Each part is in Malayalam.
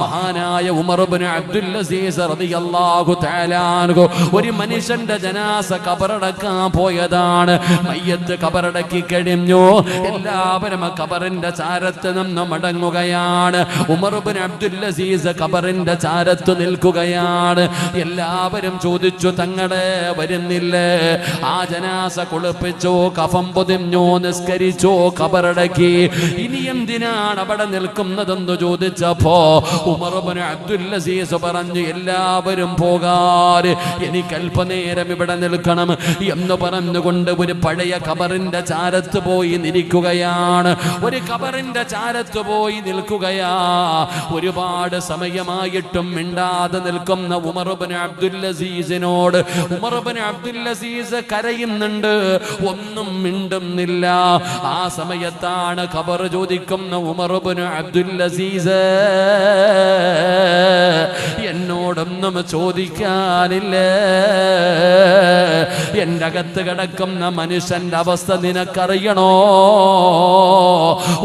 മഹാനായ ഉമർ ഇബ്നു അബ്ദുൽ അസീസ് റളിയല്ലാഹു തആല അൻഹു ഒരു മനുഷ്യന്റെ ജനാസ ഖബറടക്കാൻ പോയതാണ്. മയ്യത്ത് ഖബറടക്കി കഴിഞ്ഞു. എല്ലാവരും ഖബറിന്റെ ചാരത്ത് നിന്ന് മടങ്ങുകയാണ്. ഉമർ ഇബ്നു അബ്ദുൽ അസീസ് ഖബറിന്റെ ചാരത്ത് നിൽക്കുകയാണ്. എല്ലാവരും ചോദിച്ചു, തങ്ങളെ വരുന്നില്ലേ? ആ ജനാസ കുളിപ്പിച്ചു, കഫം പൊതിഞ്ഞു, നിസ്കരിച്ചു, ഖബറടക്കി. ഇനി എന്തിനാണ് അവിടെ നിൽക്കുന്നതെന്ന് ചോദിച്ചപ്പോ ഉമർ ഇബ്നു അബ്ദുൽ അസീസ് പറഞ്ഞു, എല്ലാവരും പോകാൻ, എനിക്ക് അല്പനേരം ഇവിടെ നിൽക്കണം എന്ന് പറഞ്ഞുകൊണ്ട് ഒരു പഴയ ഖബറിന്റെ ചാരത്ത് പോയി നിൽക്കുകയാണ്. ഒരു ഖബറിന്റെ ചാരത്ത് പോയി നിൽക്കുകയാ. ഒരുപാട് സമയമായിട്ടും മിണ്ടാതെ നിൽക്കുന്ന ഉമർ ഇബ്നു അബ്ദുൽ അസീസിനോട് ഉമർ ഇബ്നു അബ്ദുൽ അസീസ് കരയുന്നുണ്ട്, ഒന്നും മിണ്ടുന്നില്ല. ആ സമയത്താണ് ഖബർ ചോദിക്കുന്ന ഉമർ ഇബ്നു അബ്ദുൽ അസീസ്, എന്നോടൊന്നും ചോദിക്കാനില്ലേ? എൻ്റെ അകത്ത് കിടക്കുന്ന മനുഷ്യന്റെ അവസ്ഥ നിനക്കറിയണോ?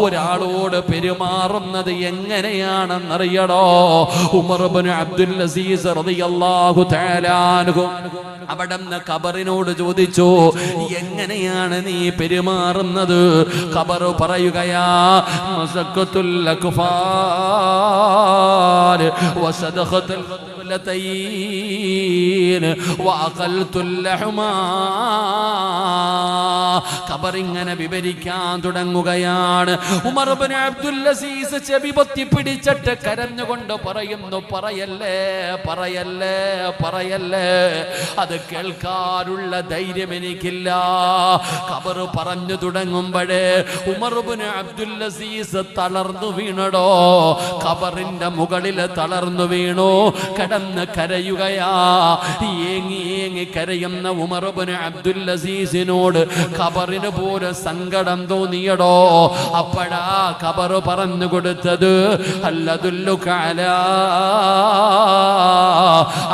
ഒരാളോട് പെരുമാറുന്നത് എങ്ങനെയാണെന്നറിയണോ? ഉമർ ഇബ്നു അബ്ദുൽ അസീസ് റളിയല്ലാഹു തആല അൻഹു അവിടുന്ന് ഖബറിനോട് ചോദിച്ചു, എങ്ങനെയാണ് നീ പെരുമാറുന്നത്? ഖബർ പറയുകയാ, മസഖത്തുൽ അക്ഫാർ വസദഖത്തുൽ ഖബ്ലതൈൻ വഅഖൽതുൽ ലഹ്മാ. ഖബർ ഇങ്ങനെ വിവരിക്കാൻ തുടങ്ങുകയാണ്. ഉമർ ഇബ്നു അബ്ദുൽ അസീസ് ചെവി പൊത്തി പിടിച്ചിട്ട് കരഞ്ഞുകൊണ്ട് പറയുന്നു, പറയല്ലേ, പറയല്ലേ, പറയല്ലേ. അത് കേൾക്കാനുള്ള ധൈര്യം എനിക്കില്ല. ഖബർ പറഞ്ഞു തുടങ്ങുമ്പോഴേ ഉമർ ഇബ്നു അബ്ദുൽ അസീസ് തളർന്നു വീണടോ. ഖബറിന്റെ മുകളിൽ തളർന്നു വീണു, കിടന്ന് കരയുകയാ. ഏങ്ങി ഏങ്ങി കരയുന്ന ഉമർ ഇബ്നു അബ്ദുൽ അസീസിനോട് ഖബറിന് പോലെ സങ്കടം തോന്നിയടോ. അപ്പോഴാ ഖബർ പറഞ്ഞു കൊടുത്തത്, അല്ലദുല്ലുക അലാ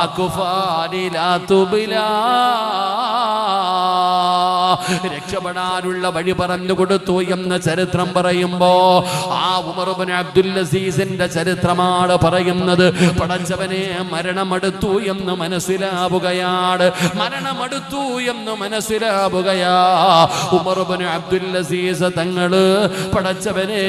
അക്ഫാരി ലാ തുബ്ലാ. രക്ഷപ്പെടാനുള്ള വഴി പറഞ്ഞു കൊടുത്തു എന്ന ചരിത്രം പറയുമ്പോ ആ ഉമർ ഇബ്നു അബ്ദുൽ അസീസിന്റെ ചരിത്രമാണ് പറയുന്നത്. പടച്ചവനെ, മരണമെടുത്തു എന്ന് മനസ്സിലാവുകയാണ്, മരണമെടുത്തു എന്ന് മനസ്സിലാവുകയാ. ഉമർ ഇബ്നു അബ്ദുൽ അസീസ് തങ്ങള് പടച്ചവനെ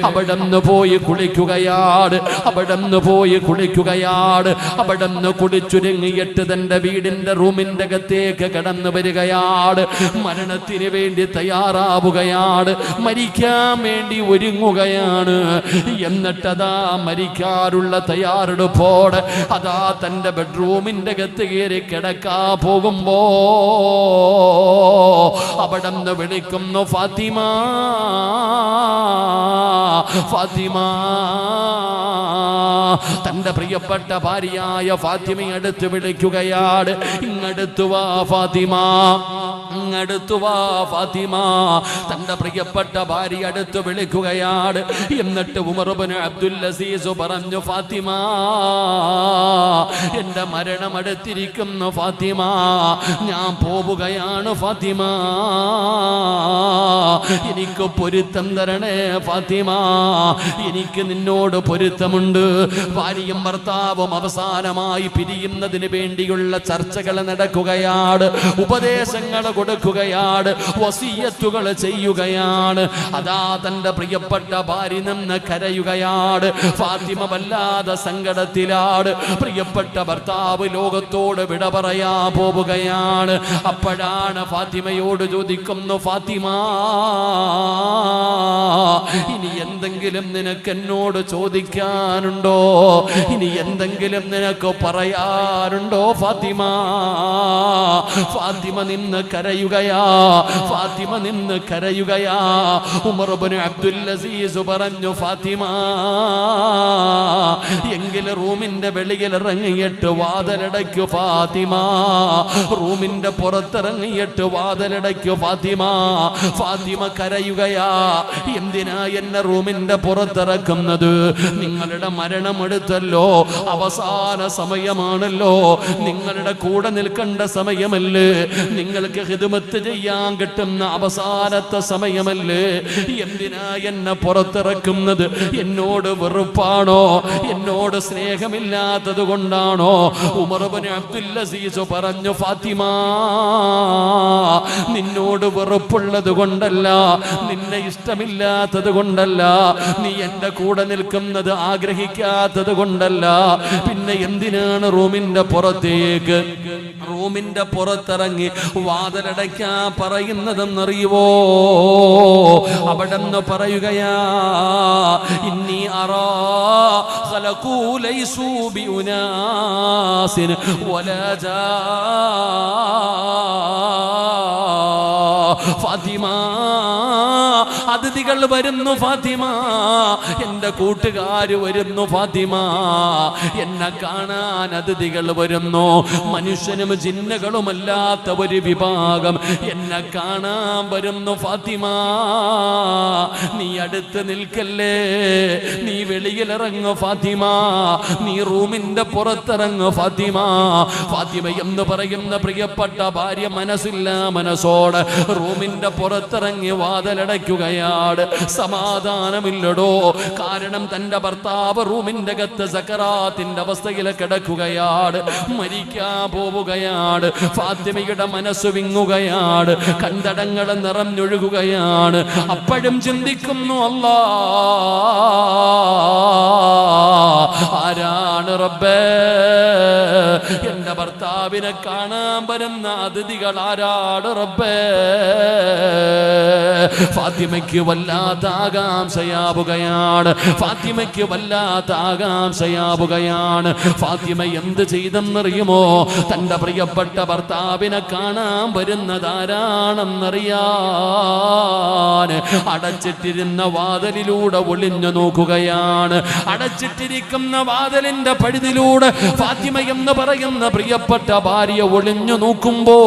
അവിടന്ന് പോയി കുളിക്കുകയാണ്, അവിടന്ന് പോയി കുളിക്കുകയാണ്. അവിടന്ന് കുളിച്ചുരുങ്ങിയിട്ട് തന്റെ വീടിന്റെ റൂമിന്റെ അകത്തേക്ക് കടന്നു വരികയാണ്. മരണത്തിന് വേണ്ടി തയ്യാറാവുകയാണ്, മരിക്കാൻ വേണ്ടി ഒരുങ്ങുകയാണ്. എന്നിട്ടതാ മരിക്കാനുള്ള തയ്യാറെടുപ്പോടെ അതാ തന്റെ ബെഡ്റൂമിന്റെ അകത്ത് കയറി കിടക്കാ പോകുമ്പോ അവിടന്ന് വിളിക്കുന്നു, ഫാത്തിമ, ഫാത്തിമ. തന്റെ പ്രിയപ്പെട്ട ഭാര്യയായ ഫാത്തിമയെ അടുത്ത് വിളിക്കുകയാണ്, ഇങ്ങടുത്തു വാ ഫാത്തിമ, ഇങ്ങടുത്തു വാ ഫാത്തിമ. തന്റെ പ്രിയപ്പെട്ട ഭാര്യ അടുത്ത് വിളിക്കുകയാണ്. എന്നിട്ട് ഉമർ ഇബ്നു അബ്ദുൽ അസീസ് പറഞ്ഞു, ഫാത്തിമ, എന്റെ മരണം അടുത്തിരിക്കുന്നു ഫാത്തിമ, ഞാൻ പോവുകയാണ് ഫാത്തിമ, എനിക്ക് പൊരുത്തം തരണേ ഫാത്തിമ, എനിക്ക് നിന്നോട് പൊരുത്തമുണ്ട്. ഭാര്യയും ഭർത്താവും അവസാനമായി പിരിയുന്നതിന് വേണ്ടിയുള്ള ചർച്ചകൾ നടക്കുകയാണ്, ഉപദേശങ്ങൾ കൊടുക്കുകയാണ്, വസിയത്തുകൾ ചെയ്യുകയാണ്. അതാ തന്റെ പ്രിയപ്പെട്ട ഭാര്യ നിന്ന് കരയുകയാണ്. ഫാത്തിമ വല്ലാതെ സങ്കടത്തിലാണ്. പ്രിയപ്പെട്ട ഭർത്താവ് ലോകത്തോട് വിട പറയാ പോവുകയാണ്. അപ്പോഴാണ് ഫാത്തിമയോട് ചോദിക്കുന്നു, ഫാത്തിമ, ഇനി എന്തെങ്കിലും നിനക്ക് എന്നോട് ചോദിക്കാനുണ്ടോ? ഇനി എന്തെങ്കിലും നിനക്ക് പറയാനുണ്ടോ ഫാത്തിമ? ഫാത്തിമ നിന്ന് കരയുകയാ, ഫാത്തിമ നിന്ന് കരയുകയാ. ഉമർ ഇബ്നു അബ്ദുൽ അസീസ് പറഞ്ഞു, ഫാത്തിമ, എങ്കിൽ റൂമിന്റെ വെളിയിൽ ഇറങ്ങിയിട്ട് വാതിലടയ്ക്കു ഫാത്തിമ. റൂമിന്റെ പുറത്തിറങ്ങിയിട്ട് വാതിലടയ്ക്കു ഫാത്തിമ. ഫാത്തിമ കരയുകയാ, എന്തിനാ എന്നെ റൂമിന്റെ പുറത്തിറക്കുന്നത്? നിങ്ങളുടെ മരണം എടുത്തല്ലോ, അവസാന സമയമാണല്ലോ, നിങ്ങളുടെ കൂടെ നിൽക്കേണ്ട സമയമല്ലേ, നിങ്ങൾക്ക് ഖിദ്മത്ത് ചെയ്യാൻ കിട്ടുന്ന അവസാനത്തെ സമയമല്ലേ, എന്തിനാ എന്നെ പുറത്തിറക്കുന്നത്? എന്നോട് വെറുപ്പാണോ? എന്നോട് സ്നേഹമില്ലാത്തത് കൊണ്ടാണോ? ഉമർ ഇബ്നു അബ്ദുൽ അസീസ് പറഞ്ഞു, ഫാത്തിമ, നിന്നോട് വെറുപ്പുള്ളത് കൊണ്ടല്ല, നിന്നെ ഇഷ്ടമില്ലാത്തത് കൊണ്ടല്ല, നീ എന്റെ കൂടെ നിൽക്കുന്നത് ആഗ്രഹിക്കാത്തത് കൊണ്ടല്ല, പിന്നെ എന്തിനാണ് റൂമിന്റെ പുറത്തിറങ്ങി വാതിലടയ്ക്കാൻ പറയുന്നതെന്നറിയുവോ? അവിടെ നിന്ന് പറയുകയാ, ഇന്നി അറാ ഖലഖൂ ലൈസൂ ബിഉനാസിൻ വലാ ജാ ഫാത്തിമ, അതിഥികൾ വരുന്നു ഫാത്തിമ, എന്റെ കൂട്ടുകാര് വരുന്നു ഫാത്തിമ, എന്നെ കാണാൻ അതിഥികൾ വരുന്നു. മനുഷ്യനും ജിന്നുകളുമല്ലാത്ത ഒരു വിഭാഗം എന്നെ കാണാൻ വരുന്നു ഫാത്തിമ. നീ അടുത്ത് നിൽക്കല്ലേ, നീ വെളിയിലിറങ്ങു ഫാത്തിമ, നീ റൂമിന്റെ പുറത്തിറങ്ങു ഫാത്തിമ. ഫാത്തിമ എന്ന് പറയുന്ന പ്രിയപ്പെട്ട ഭാര്യ മനസ്സില്ല മനസ്സോട് റൂമിന്റെ പുറത്തിറങ്ങി വാതിലടയ്ക്കുകയാണ്. സമാധാനമില്ലടോ, കാരണം തന്റെ ഭർത്താവ് റൂമിന്റെ അകത്ത് സക്കറാത്തിന്റെ അവസ്ഥയിൽ കിടക്കുകയാണ്, മരിക്കാൻ പോവുകയാണ്. ഫാത്തിമയുടെ മനസ്സ് വിങ്ങുകയാണ്, കണ്ടടങ്ങൾ നിറഞ്ഞൊഴുകുകയാണ്. അപ്പോഴും ചിന്തിക്കുന്നു, അല്ലാ, ആരാണ് റബ്ബേ എന്റെ ഭർത്താവിനെ കാണാൻ വരുന്ന അതിഥികൾ? ആരാണ് റബ്ബേ? ഫാത്തിമയ്ക്ക് വല്ലാത്ത ആകാംക്ഷയാവുകയാണ്, ഫാത്തിമയ്ക്ക് വല്ലാത്ത ആകാംക്ഷയാവുകയാണ്. ഫാത്തിമ എന്ത് ചെയ്തെന്നറിയുമോ? തന്റെ പ്രിയപ്പെട്ട ഭർത്താവിനെ കാണാൻ വരുന്നത് ആരാണെന്നറിയാൻ അടച്ചിട്ടിരുന്ന വാതിലിലൂടെ ഒളിഞ്ഞു നോക്കുകയാണ്. അടച്ചിട്ടിരിക്കുന്ന വാതിലിന്റെ പഴുതിലൂടെ ഫാത്തിമ എന്ന് പറയുന്ന പ്രിയപ്പെട്ട ഭാര്യ ഒളിഞ്ഞു നോക്കുമ്പോ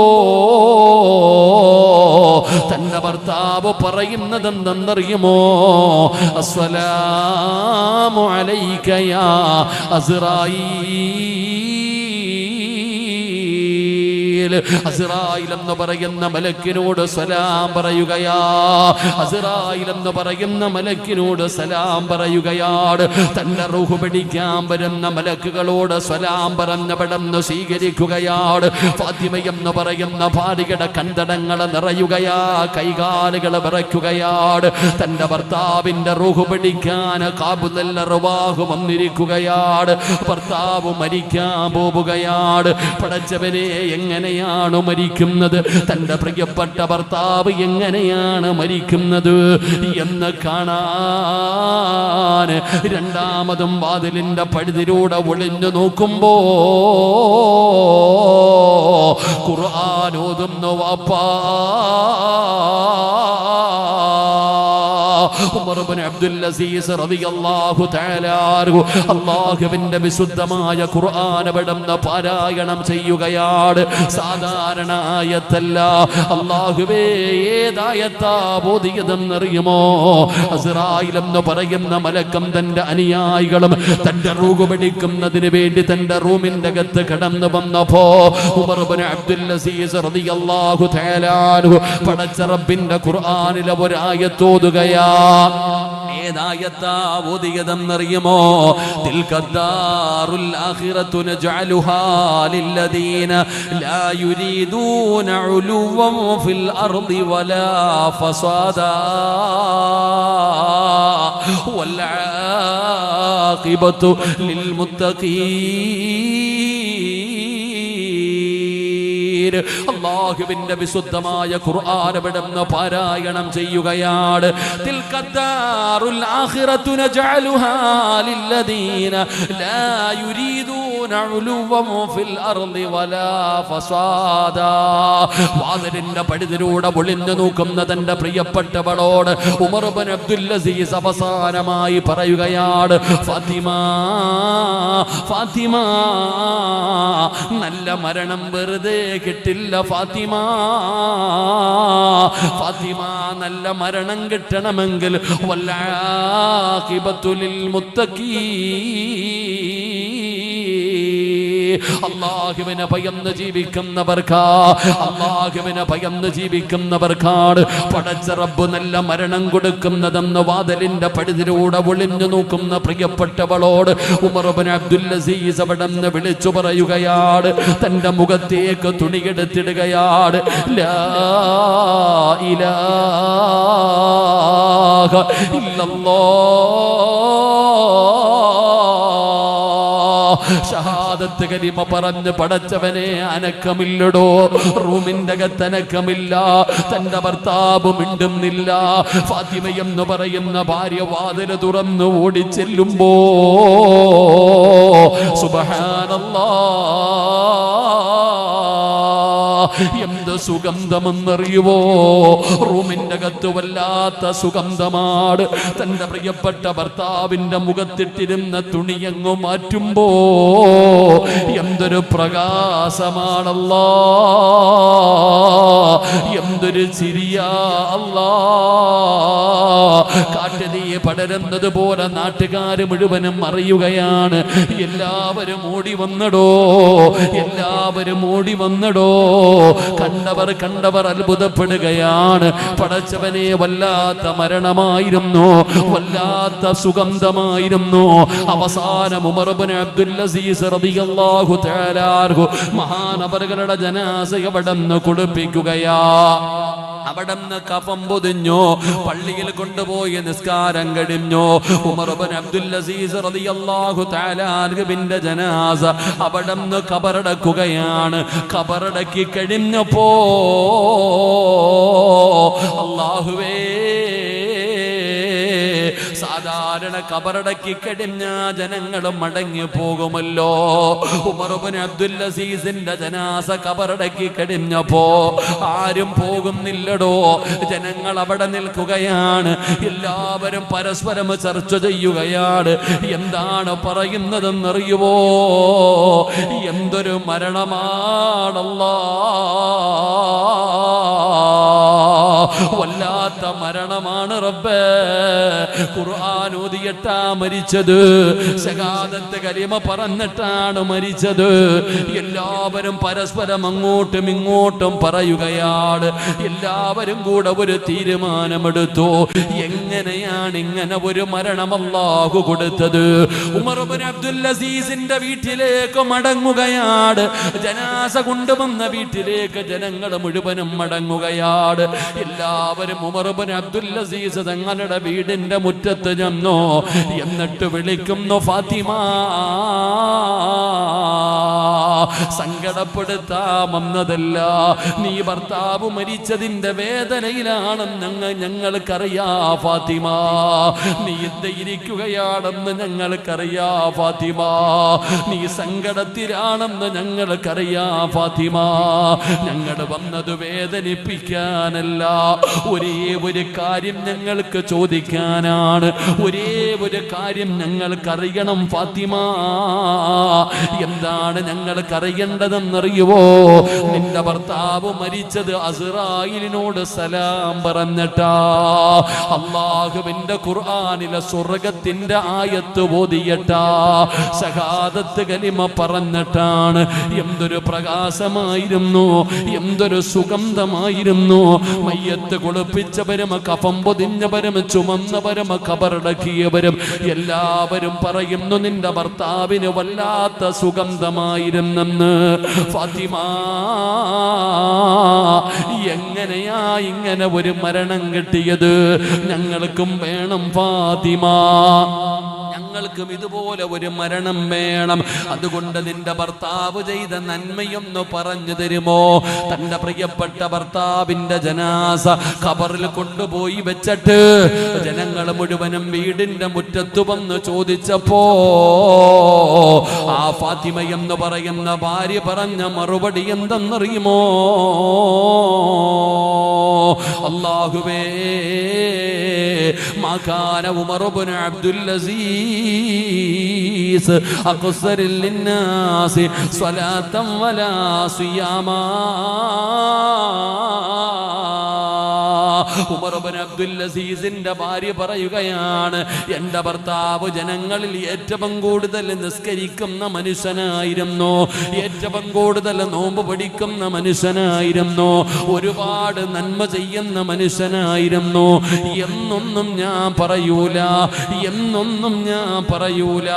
തന്റെ ഭർത്താവ് പറയുന്നത് എന്തെന്നറിയുമോ? അസ്സലാമു അലൈക യാ അസ്റായീൽ. അസ്റായിൽ എന്ന് പറയുന്ന മലക്കിനോട് സലാം പറയുകയാ. അസ്റായിൽ എന്ന് പറയുന്ന മലക്കിനോട് സലാം പറയുകയാണ്. തന്റെ റൂഹ് പിടിക്കാൻ വരുന്ന മലക്കുകളോട് സലാം പറഞ്ഞവിടന്ന് സ്വീകരിക്കുകയാണ്. ഫാത്തിമ എന്ന് പറയുന്ന ഭാര്യയുടെ കണ്ടടങ്ങൾ നിറയുകയാ, കൈകാലുകൾ വിറയ്ക്കുകയാണ്. തന്റെ ഭർത്താവിന്റെ റൂഹ് പിടിക്കാൻ കാബുൽ അർവാഹ് വന്നിരിക്കുകയാണ്. ഭർത്താവ് മരിക്കാൻ പോവുകയാണ്. പടച്ചവനെ, എങ്ങനെയാണ് മരിക്കുന്നത്? തന്റെ പ്രിയപ്പെട്ട ഭർത്താവ് എങ്ങനെയാണ് മരിക്കുന്നത് എന്ന് കാണാൻ രണ്ടാമതും വാതിലിന്റെ പഴുതിലൂടെ ഒളിഞ്ഞു നോക്കുമ്പോ ഖുർആൻ ഓതുന്നു വാപ്പാ. ഉമർ ഇബ്നു അബ്ദുൽ അസീസ് റളിയല്ലാഹു തആല അൻഹു അല്ലാഹുവിന്റെ വിശുദ്ധമായ ഖുർആൻ അവിടുന്ന് പാരായണം ചെയ്യുകയാണ്. സാധാരണ ആയത്തല്ല. അല്ലാഹുവേ, ഏതായത്താ ഓതിയതെന്നറിയുമോ? അസ്റായിൽ എന്ന് പറയുന്ന മലക്കം തന്റെ അനുയായികളും തന്റെ റൂഹ് പിടിക്കുന്നതിന് വേണ്ടി തന്റെ റൂമിന്റെ അകത്ത് കടന്നു വന്നപ്പോ ഉമർ ഇബ്നു അബ്ദുൽ അസീസ് റളിയല്ലാഹു തആല അൻഹു പടച്ച റബ്ബിന്റെ ഖുർആനിലെ ഒരു ആയത്ത് ഓതുകയാ. ഏതായത്താ ഓതിയതെന്നറിയുമോ? തിൽകദ്ദാറുൽ ആഖിറതു നജഅലുഹാ ലില്ലദീന ലാ യുരീദൂന ഉലുവൻ ഫിൽ അർളി വലാ ഫസാദാ വൽ ആഖിബതു ലിൽ മുത്തഖീൻ. അല്ലാഹുവിന്റെ വിശുദ്ധമായ ഖുർആൻ അവിടുന്ന് പാരായണം ചെയ്യുകയാണ്. തിൽകദ്ദാറുൽ ആഖിറതു നജഅലുഹാ ലില്ലദീന ലാ യുരീദൂന ഫിൽ അർളി വലാ ഫസാദാ. വാതിലിന്റെ പടിതിലൂടെ ഒളിഞ്ഞു നോക്കുന്ന തന്റെ പ്രിയപ്പെട്ടവളോട് ഉമർ ഇബ്നു അബ്ദുൽ അസീസ് അവസാനമായി പറയുകയാണ്, ഫാത്തിമ ഫാത്തിമ, നല്ല മരണം വെറുതെ കിട്ടില്ല ഫാത്തിമ. ഫാത്തിമ, നല്ല മരണം കിട്ടണമെങ്കിൽ വല്ലാഖിബത്തു ലിൽ മുത്തഖീൻ, അല്ലാഹുവിനെ ഭയന്ന് ജീവിക്കുന്നവർക്കാണ് പടച്ച റബ്ബ് നല്ല മരണം കൊടുക്കുന്നതെന്ന് വാതിലിന്റെ പടിതിലൂടെ ഒളിഞ്ഞു നോക്കുന്ന പ്രിയപ്പെട്ടവളോട് ഉമർ ഇബ്നു അബ്ദുൽ അസീസ് അവിടെന്ന് വിളിച്ചു പറയുകയാണ്, തന്റെ മുഖത്തേക്ക് തുണിയെടുത്തിടുകയാണ്. ലാ ഇലാഹ ഇല്ലല്ലാഹ്, ഷഹാദത്ത് കലിമ പറഞ്ഞ് പടച്ചവനെ അനക്കമില്ലടോ, റൂമിന്റെ അകത്ത് അനക്കമില്ല, തന്റെ ഭർത്താവ് മിണ്ടുന്നില്ല. ഫാത്തിമ എന്ന് പറയുന്ന ഭാര്യ വാതിൽ തുറന്ന് ഓടിച്ചെല്ലുമ്പോ സുബ്ഹാനല്ലാഹ്, എന്ത് സുഗന്ധമെന്നറിയുവോ? റൂമിന്റെ അകത്ത് വല്ലാത്ത സുഗന്ധമാണ്. തന്റെ പ്രിയപ്പെട്ട ഭർത്താവിന്റെ മുഖത്തിട്ടിരുന്ന തുണിയങ്ങു മാറ്റുമ്പോ എന്തൊരു പ്രകാശമാണല്ലാ, എന്തൊരു ചിരിയാ അല്ലാ. കാട്ടുതീ പടരുന്നത് പോലെ നാട്ടുകാര് മുഴുവനും അറിയുകയാണ്. എല്ലാവരും ഓടി വന്നടോ, എല്ലാവരും ഓടി വന്നടോ. കണ്ടവർ അത്ഭുതപ്പെടുകയാണ്. പടച്ചവനെ, വല്ലാത്ത മരണമായിരുന്നു, വല്ലാത്ത സുഗന്ധമായിരുന്നു. അവസാനം ഉമർ ഇബ്നു അബ്ദുൽ അസീസ് റളിയല്ലാഹു തആല അൻഹു മഹാനവറുകളുടെ ജനാസ അവിടെന്ന് കുളിപ്പിക്കുകയാ. അവിടെന്ന് കഫം പൊതിഞ്ഞു, പള്ളിയിൽ കൊണ്ടുപോയി നിസ്കാരം കഴിഞ്ഞു. ഉമർ ഇബ്നു അബ്ദുൽ അസീസ് റളിയല്ലാഹു തആല അൻഹുവിന്റെ ജനാസ അവിടെന്ന് ഖബറടക്കുകയാണ്. ഖബറടക്കി കഴിഞ്ഞപ്പോ അല്ലാഹുവേ, സാധാരണ ഖബറടക്കി കഴിഞ്ഞ ജനങ്ങൾ മടങ്ങി പോകുമല്ലോ. ഉമർ ഇബ്നു അബ്ദുൽ അസീസിന്റെ ജനാസ ഖബറടക്കി കഴിഞ്ഞപ്പോ ആരും പോകുന്നില്ലടോ. ജനങ്ങൾ അവിടെ നിൽക്കുകയാണ്. എല്ലാവരും പരസ്പരം ചർച്ച ചെയ്യുകയാണ്. എന്താണ് പറയുന്നതെന്നറിയുവോ? എന്തൊരു മരണമാണല്ലാ, വല്ലാത്ത മരണമാണ് റബ്ബേ. ഖുർആൻ ഓതിയിട്ടാ മരിച്ചത്, ശഹാദത്ത് കലിമ പറഞ്ഞിട്ടാണ് മരിച്ചത്. എല്ലാവരും പരസ്പരം അങ്ങോട്ടും ഇങ്ങോട്ടും പറയുകയാണ്. എല്ലാവരും കൂടെ ഒരു തീരുമാനമെടുത്തു. എങ്ങനെയാണ് ഇങ്ങനെ ഒരു മരണം അല്ലാഹു കൊടുത്തത്? ഉമർ ഇബ്നു അബ്ദുൽ അസീസിന്റെ വീട്ടിലേക്ക് മടങ്ങുകയാണ്. ജനാസ കൊണ്ടുവന്ന വീട്ടിലേക്ക് ജനങ്ങൾ മുഴുവനും മടങ്ങുകയാണ്. എല്ലാവരും ഉമർ ഇബ്നു അബ്ദുൽ അസീസ് തങ്ങളുടെ വീടിന്റെ മുറ്റത്ത് ചെന്നു. എന്നിട്ട് വിളിക്കുന്നു, ഫാത്തിമ, സങ്കടപ്പെടുത്താമെന്നതല്ല, നീ ഭർത്താവ് മരിച്ചതിന്റെ വേദനയിലാണെന്ന് ഞങ്ങൾക്കറിയാ ഫാത്തിമ. നീ ഇരിക്കുകയാണെന്ന് ഞങ്ങൾക്കറിയാ ഫാത്തിമ. നീ സങ്കടത്തിലാണെന്ന് ഞങ്ങൾക്കറിയാ ഫാത്തിമ. ഞങ്ങൾ വന്നത് വേദനിപ്പിക്കാനല്ല, ഒരേ ഒരു കാര്യം ഞങ്ങൾക്ക് ചോദിക്കാനാണ്. ഒരേ ഒരു കാര്യം ഞങ്ങൾക്കറിയണം ഫാത്തിമ. എന്താണ് ഞങ്ങൾക്കറിയേണ്ടതെന്നറിയുവോ? നിന്റെ ഭർത്താവ് മരിച്ചത് അസ്റായിലിനോട് സലാം പറഞ്ഞിട്ടാ. അല്ലാഹുവിന്റെ ഖുർആനിലെ സ്വർഗത്തിന്റെ ആയത്ത് ഓതിയിട്ടാ, ശഹാദത്ത് കലിമ പറഞ്ഞിട്ടാണ്. എന്തൊരു പ്രകാശമായിരുന്നു, എന്തൊരു സുഗന്ധമായിരുന്നു. മയ്യത്ത് കുളിപ്പിച്ചവരും കഫം പൊതിഞ്ഞവരും ചുമന്നവരും ഖബറടക്കിയവരും എല്ലാവരും പറയുന്നു, നിന്റെ ഭർത്താവിന് വല്ലാത്ത സുഗന്ധമായിരുന്നെന്ന്. ഫാത്തിമ, എങ്ങനെയാ ഇങ്ങനെ ഒരു മരണം കിട്ടിയത്? ഞങ്ങൾക്കും വേണം ഫാത്തിമ. ഞങ്ങൾക്കും ഇതുപോലെ ഒരു മരണം വേണം. അതുകൊണ്ട് നിന്റെ ഭർത്താവ് ചെയ്ത നന്മയൊന്ന് പറഞ്ഞു തരുമോ? തന്റെ പ്രിയപ്പെട്ട ഭർത്താവിന്റെ ജനാസ ഖബറിൽ കൊണ്ടുപോയി വെച്ചിട്ട് ജനങ്ങൾ മുഴുവനും വീടിന്റെ മുറ്റത്ത് വന്ന് ചോദിച്ചപ്പോ ആ ഫാത്തിമ എന്ന് പറയുന്ന ഭാര്യ പറഞ്ഞ മറുപടി എന്തെന്നറിയുമോ? അല്ലാഹുവേ, മകാന ഉമർ ഇബ്നു അബ്ദുൽ അസീസ് അഖ്സറിൽ ലിന്നാസി സ്വലാത്തൻ വലാ സിയാമാ. ഉമർ ഇബ്നു അബ്ദുൽ അസീസിന്റെ ഭാര്യ പറയുകയാണ്, എന്റെ ഭർത്താവ് ജനങ്ങളിൽ ഏറ്റവും കൂടുതൽ നിസ്കരിക്കുന്ന മനുഷ്യനായിരുന്നു, ഏറ്റവും കൂടുതൽ നോമ്പ് പഠിക്കുന്ന മനുഷ്യനായിരുന്നു, ഒരുപാട് നന്മ ചെയ്യുന്ന മനുഷ്യനായിരുന്നു. എന്നൊന്നും ഞാൻ പറയൂല, എന്നൊന്നും ഞാൻ പറയൂല.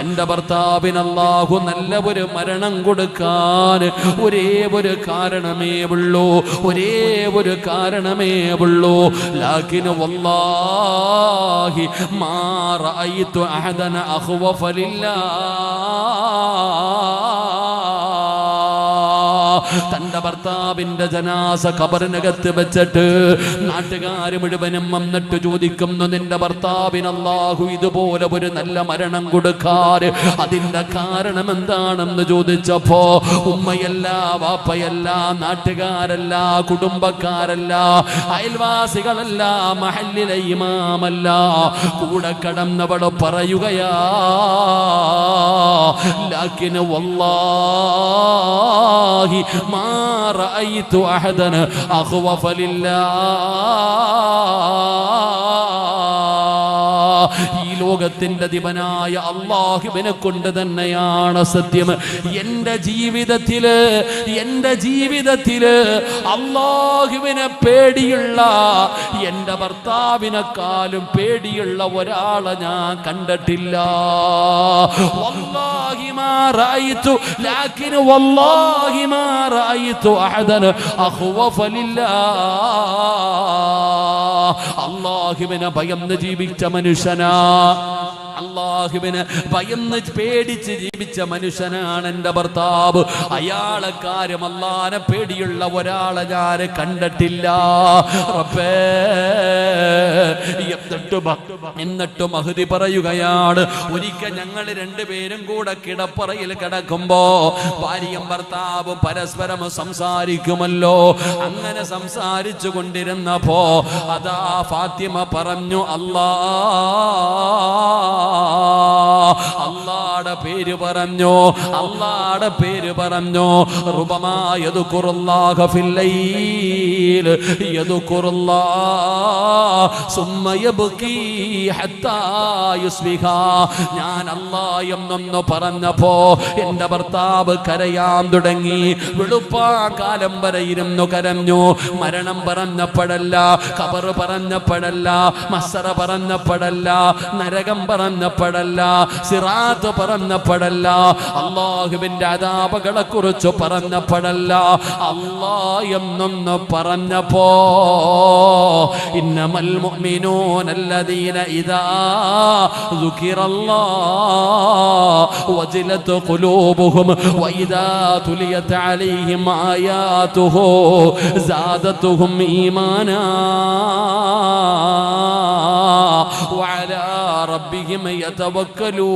എന്റെ ഭർത്താവിന് അല്ലാഹു നല്ല ഒരു മരണം കൊടുക്കാൻ ഒരേ ഒരു കാരണമേ ഉള്ളൂ, ഒരേ ഒരു കാരണമേ ഉള്ളൂ. ലാകിൻ വല്ലാഹി മാ റഅയ്തു അഹദൻ അഖ്വഫ ലില്ലാഹ്. തന്റെ ഭർത്താവിന്റെ ജനാസ ഖബറിനകത്ത് വെച്ചിട്ട് നാട്ടുകാർ മുഴുവനും വന്നിട്ട് ചോദിക്കുന്നു, നിന്റെ ഭർത്താവിന് അല്ലാഹു ഇതുപോലെ ഒരു നല്ല മരണം കൊടുക്കാറ് അതിന്റെ കാരണം എന്താണെന്ന് ചോദിച്ചപ്പോ ഉമ്മയല്ല, വാപ്പയല്ല, നാട്ടുകാരല്ല, കുടുംബക്കാരല്ല, അയൽവാസികളല്ല, മഹല്ലിലെ ഇമാമല്ല, കൂടെ കടന്നവൾ പറയുകയാ, ലാകിൻ വല്ലാഹി മാ റഅയ്തു അഹദൻ അഖ്വഫ ലില്ലാഹ്. ഈ ലോകത്തിന്റെ ദിവനായ അല്ലാഹുവിനെ കൊണ്ട് തന്നെയാണ് സത്യം, എന്റെ ജീവിതത്തില് അല്ലാഹുവിനെ പേടിയുള്ള, എന്റെ ഭർത്താവിനെക്കാളും പേടിയുള്ള ഒരാളെ ഞാൻ കണ്ടിട്ടില്ല. വല്ലാഹി മാ റഅയ്തു, ലാകിൻ വല്ലാഹി മാ റഅയ്തു അഹദൻ അഖ്വഫ ലില്ലാഹ്. അല്ലാഹുവിനെ ഭയന്ന് ജീവിച്ച മനുഷ്യനാ, അല്ലാഹുവിനെ ഭയന്ന് പേടിച്ച് ജീവിച്ച മനുഷ്യനാണ് എന്റെ ഭർത്താവ്. അയാളെ കാര്യം അല്ലാഹുവിനെ പേടിയുള്ള ഒരാളെ ഞാൻ കണ്ടിട്ടില്ല. റബ്ബേ, എന്നിട്ട് മഹ്ദി പറയുകയാണ്, ഒരിക്കൽ ഞങ്ങൾ രണ്ടുപേരും കൂടെ കിടപ്പറയിൽ കിടക്കുമ്പോ ഭാര്യയും ഭർത്താവും പരസ്പരം സംസാരിക്കുമല്ലോ. അങ്ങനെ സംസാരിച്ചു കൊണ്ടിരുന്നപ്പോ അതാ ഫാത്തിമ പറഞ്ഞു, അല്ലാഹുടെ പേര് പറഞ്ഞു, അല്ലാഹുടെ പേര് പറഞ്ഞു. റുബമാ യദ്കുറുല്ലാഹ ഫിൽ ലൈൽ യദ്കുറുല്ലാഹ സുമ്മ യബ്കി ഹത്താ യുസ്ബിഹ. ഞാൻ അല്ലാഹ് എന്നൊന്ന് പറഞ്ഞപ്പോ എന്റെ ഭർത്താവ് കരയാൻ തുടങ്ങി. വെളുപ്പാകാലം വരെ ഇരുന്നു കരഞ്ഞു. മരണം പറഞ്ഞപ്പോഴല്ല, ഖബർ പറഞ്ഞപ്പോഴല്ല, മസ്സറ പറഞ്ഞപ്പോഴല്ല, നരകം പറഞ്ഞപ്പോഴല്ല, സിറാത്ത് പറഞ്ഞപ്പോഴല്ല, അല്ലാഹുവിന്റെ അദാബുകളെ കുറിച്ച് പറഞ്ഞപ്പോഴല്ല, അല്ലാഹ് എന്നൊന്ന് പറഞ്ഞപ്പോ ഇന്നമൽ മുഅ്മിനൂന അല്ലദീന ഇദാ ദുകിറല്ലാഹു വജിലത് ഖുലൂബുഹും വഇദാ തുലിയത് അലൈഹിം ആയാതുഹു സാദതുഹും ഈമാനാ വഅലാ റബ്ബിഹിം യതവക്കലൂൻ.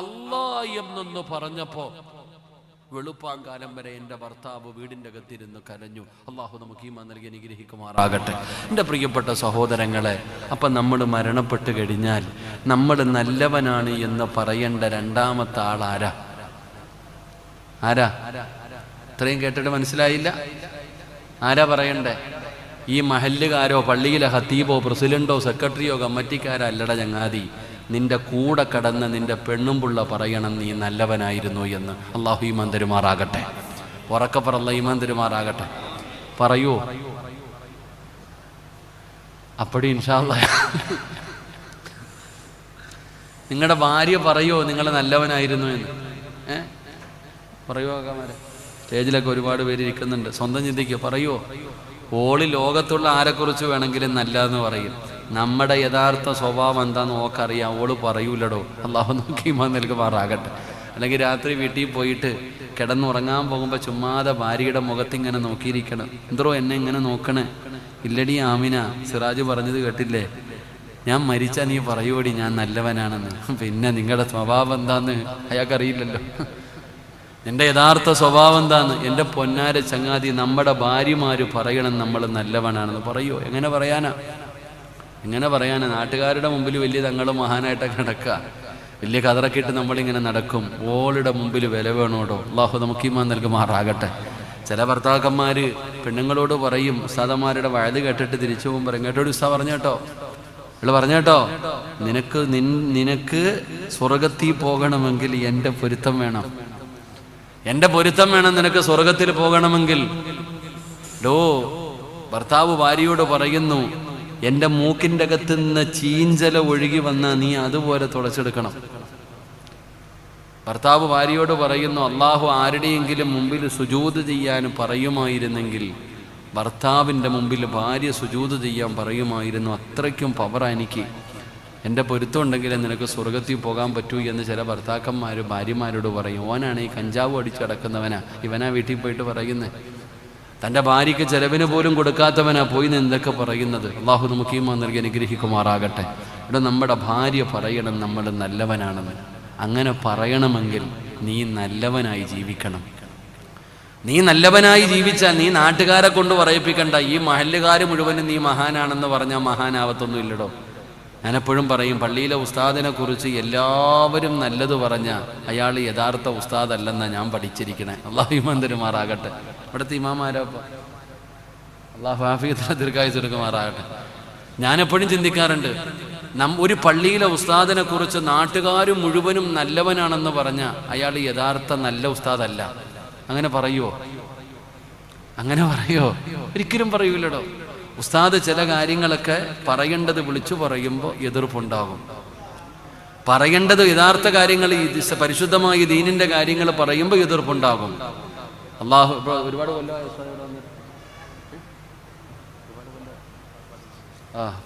അല്ലാഹ് എന്നൊന്ന് പറഞ്ഞപ്പോ വെളുപ്പാങ്കാലം വരെ എൻ്റെ ഭർത്താവ് വീടിൻ്റെ അകത്തിരുന്ന് കരഞ്ഞു. അള്ളാഹു നമുക്ക് ഈമാൻ നൽകി അനുഗ്രഹിക്കുമാറാകട്ടെ. എൻ്റെ പ്രിയപ്പെട്ട സഹോദരങ്ങളെ, അപ്പം നമ്മൾ മരണപ്പെട്ട് കഴിഞ്ഞാൽ നമ്മൾ നല്ലവനാണ് എന്ന് പറയേണ്ട രണ്ടാമത്തെ ആൾ ആരാ? ഇത്രയും കേട്ടിട്ട് മനസ്സിലായില്ല? ആരാ പറയണ്ടേ? ഈ മഹല്ലുകാരോ പള്ളിയിലെ ഹത്തീബോ പ്രസിഡന്റോ സെക്രട്ടറിയോ കമ്മിറ്റിക്കാരോ അല്ലട ചങ്ങാതി. നിന്റെ കൂടെ കടന്ന് നിന്റെ പെണ്ണുംപിള്ള പറയണം നീ നല്ലവനായിരുന്നു എന്ന്. അള്ളാഹു ഈമാൻ തരുമാറാകട്ടെ. ഉറക്കപ്പറല്ല ഈമാൻ തരുമാറാകട്ടെ. പറയൂ, അപ്പടി ഇൻഷാ അല്ലാഹ് നിങ്ങളുടെ ഭാര്യ പറയോ നിങ്ങൾ നല്ലവനായിരുന്നു എന്ന്? പറയുമോ? ആകാമാരെ സ്റ്റേജിലൊക്കെ ഒരുപാട് പേര് ഇരിക്കുന്നുണ്ട്. സ്വന്തം ചിന്തിക്കുക. പറയുമോ? ഓളി ലോകത്തുള്ള ആരെക്കുറിച്ച് വേണമെങ്കിലും നല്ലതെന്ന് പറയും. നമ്മുടെ യഥാർത്ഥ സ്വഭാവം എന്താന്ന് ഓക്കറിയാം, ഓള് പറയൂലടോ. അള്ളാഹു നോക്കി ഈമാൻ നൽകുമാറാകട്ടെ. അല്ലെങ്കിൽ രാത്രി വീട്ടിൽ പോയിട്ട് കിടന്നുറങ്ങാൻ പോകുമ്പോൾ ചുമ്മാതെ ഭാര്യയുടെ മുഖത്തിങ്ങനെ നോക്കിയിരിക്കണം. എന്തോ എന്നെ ഇങ്ങനെ നോക്കണേ? ഇല്ലടി ആമിന, സിറാജ് പറഞ്ഞത് കേട്ടില്ലേ, ഞാൻ മരിച്ചാൽ നീ പറയൂടി ഞാൻ നല്ലവനാണെന്ന്. പിന്നെ നിങ്ങളുടെ സ്വഭാവം എന്താന്ന് അയാൾക്കറിയില്ലല്ലോ. എൻ്റെ യഥാർത്ഥ സ്വഭാവം എന്താന്ന് എൻ്റെ പൊന്നാര ചങ്ങാതി നമ്മുടെ ഭാര്യമാര് പറയണം നമ്മൾ നല്ലവനാണെന്ന്. പറയോ? എങ്ങനെ പറയാനാ? നാട്ടുകാരുടെ മുമ്പിൽ വലിയ തങ്ങൾ മഹാനായിട്ടൊക്കെ നടക്കുക, വലിയ കതറൊക്കെ ഇട്ട് നമ്മളിങ്ങനെ നടക്കും. ഓളുടെ മുമ്പിൽ വില വേണോടോ. അള്ളാഹു നമുക്ക് ഈമാൻ നൽകുമാറാകട്ടെ. ചില ഭർത്താക്കന്മാര് പെണ്ണുങ്ങളോട് പറയും, ഉസ്താദന്മാരുടെ വയത് കേട്ടിട്ട് തിരിച്ചു പോകുമ്പോൾ പറയും, കേട്ടോടി ഉസ്താദ് പറഞ്ഞേട്ടോ, ഇവള് പറഞ്ഞേട്ടോ, നിനക്ക് സ്വർഗത്തിൽ പോകണമെങ്കിൽ എൻ്റെ പൊരുത്തം വേണം, നിനക്ക് സ്വർഗത്തിൽ പോകണമെങ്കിൽ. ഭർത്താവ് ഭാര്യയോട് പറയുന്നു, എൻ്റെ മൂക്കിൻ്റെ അകത്ത് നിന്ന് ചീഞ്ചല ഒഴുകി വന്നാൽ നീ അതുപോലെ തുടച്ചെടുക്കണം. ഭർത്താവ് ഭാര്യയോട് പറയുന്നു, അള്ളാഹു ആരുടെയെങ്കിലും മുമ്പിൽ സുജൂദ് ചെയ്യാൻ പറയുമായിരുന്നെങ്കിൽ ഭർത്താവിൻ്റെ മുമ്പിൽ ഭാര്യ സുജൂദ് ചെയ്യാൻ പറയുമായിരുന്നു. അത്രയ്ക്കും പവറാ എനിക്ക്, എൻ്റെ പൊരുത്തം ഉണ്ടെങ്കിലേ നിനക്ക് സ്വർഗത്തിൽ പോകാൻ പറ്റൂ എന്ന് ചില ഭർത്താക്കന്മാർ ഭാര്യമാരോട് പറയും. ഓനാണ് ഈ കഞ്ചാവ് അടിച്ച് കിടക്കുന്നവനാ, ഇവനാ വീട്ടിൽ പോയിട്ട് പറയുന്നത്. തൻ്റെ ഭാര്യയ്ക്ക് ചെലവിന് പോലും കൊടുക്കാത്തവനാ പോയി എന്തൊക്കെ പറയുന്നത്. അള്ളാഹു നമുക്ക് ഈമാൻ നൽകി അനുഗ്രഹിക്കുമാറാകട്ടെ. ഇവിടെ നമ്മുടെ ഭാര്യ പറയണം നമ്മൾ നല്ലവനാണെന്ന്. അങ്ങനെ പറയണമെങ്കിൽ നീ നല്ലവനായി ജീവിക്കണം. നീ നല്ലവനായി ജീവിച്ചാൽ നീ നാട്ടുകാരെ കൊണ്ട് പറയിപ്പിക്കണ്ട. ഈ മഹല്ലുകാർ മുഴുവനും നീ മഹാനാണെന്ന് പറഞ്ഞാൽ മഹാനാവത്തൊന്നും ഇല്ലടോ. ഞാനെപ്പോഴും പറയും, പള്ളിയിലെ ഉസ്താദിനെ കുറിച്ച് എല്ലാവരും നല്ലത് പറഞ്ഞാൽ അയാൾ യഥാർത്ഥ ഉസ്താദല്ലെന്നാണ് ഞാൻ പഠിച്ചിരിക്കണേ. അള്ളാഹു ഈമാൻ തരുമാറാകട്ടെ. ഇവിടുത്തെ ഇമാമാരപ്പ അള്ളാഹു ആഫിയത്തിനെ ദീർഘായുസ്സ് കൊടുക്കുമാറാകട്ടെ. ഞാനെപ്പോഴും ചിന്തിക്കാറുണ്ട്, ഒരു പള്ളിയിലെ ഉസ്താദിനെ കുറിച്ച് നാട്ടുകാർ മുഴുവനും നല്ലവനാണെന്ന് പറഞ്ഞാൽ അയാൾ യഥാർത്ഥ നല്ല ഉസ്താദല്ല. അങ്ങനെ പറയുമോ? ഒരിക്കലും പറയൂലടോ. ഉസ്താദ് ചില കാര്യങ്ങളൊക്കെ പറയേണ്ടത് വിളിച്ചു പറയുമ്പോൾ എതിർപ്പുണ്ടാകും. പറയേണ്ടത് യഥാർത്ഥ കാര്യങ്ങൾ, പരിശുദ്ധമായ ദീനിന്റെ കാര്യങ്ങൾ പറയുമ്പോൾ എതിർപ്പുണ്ടാകും. അള്ളാഹു ഒരുപാട്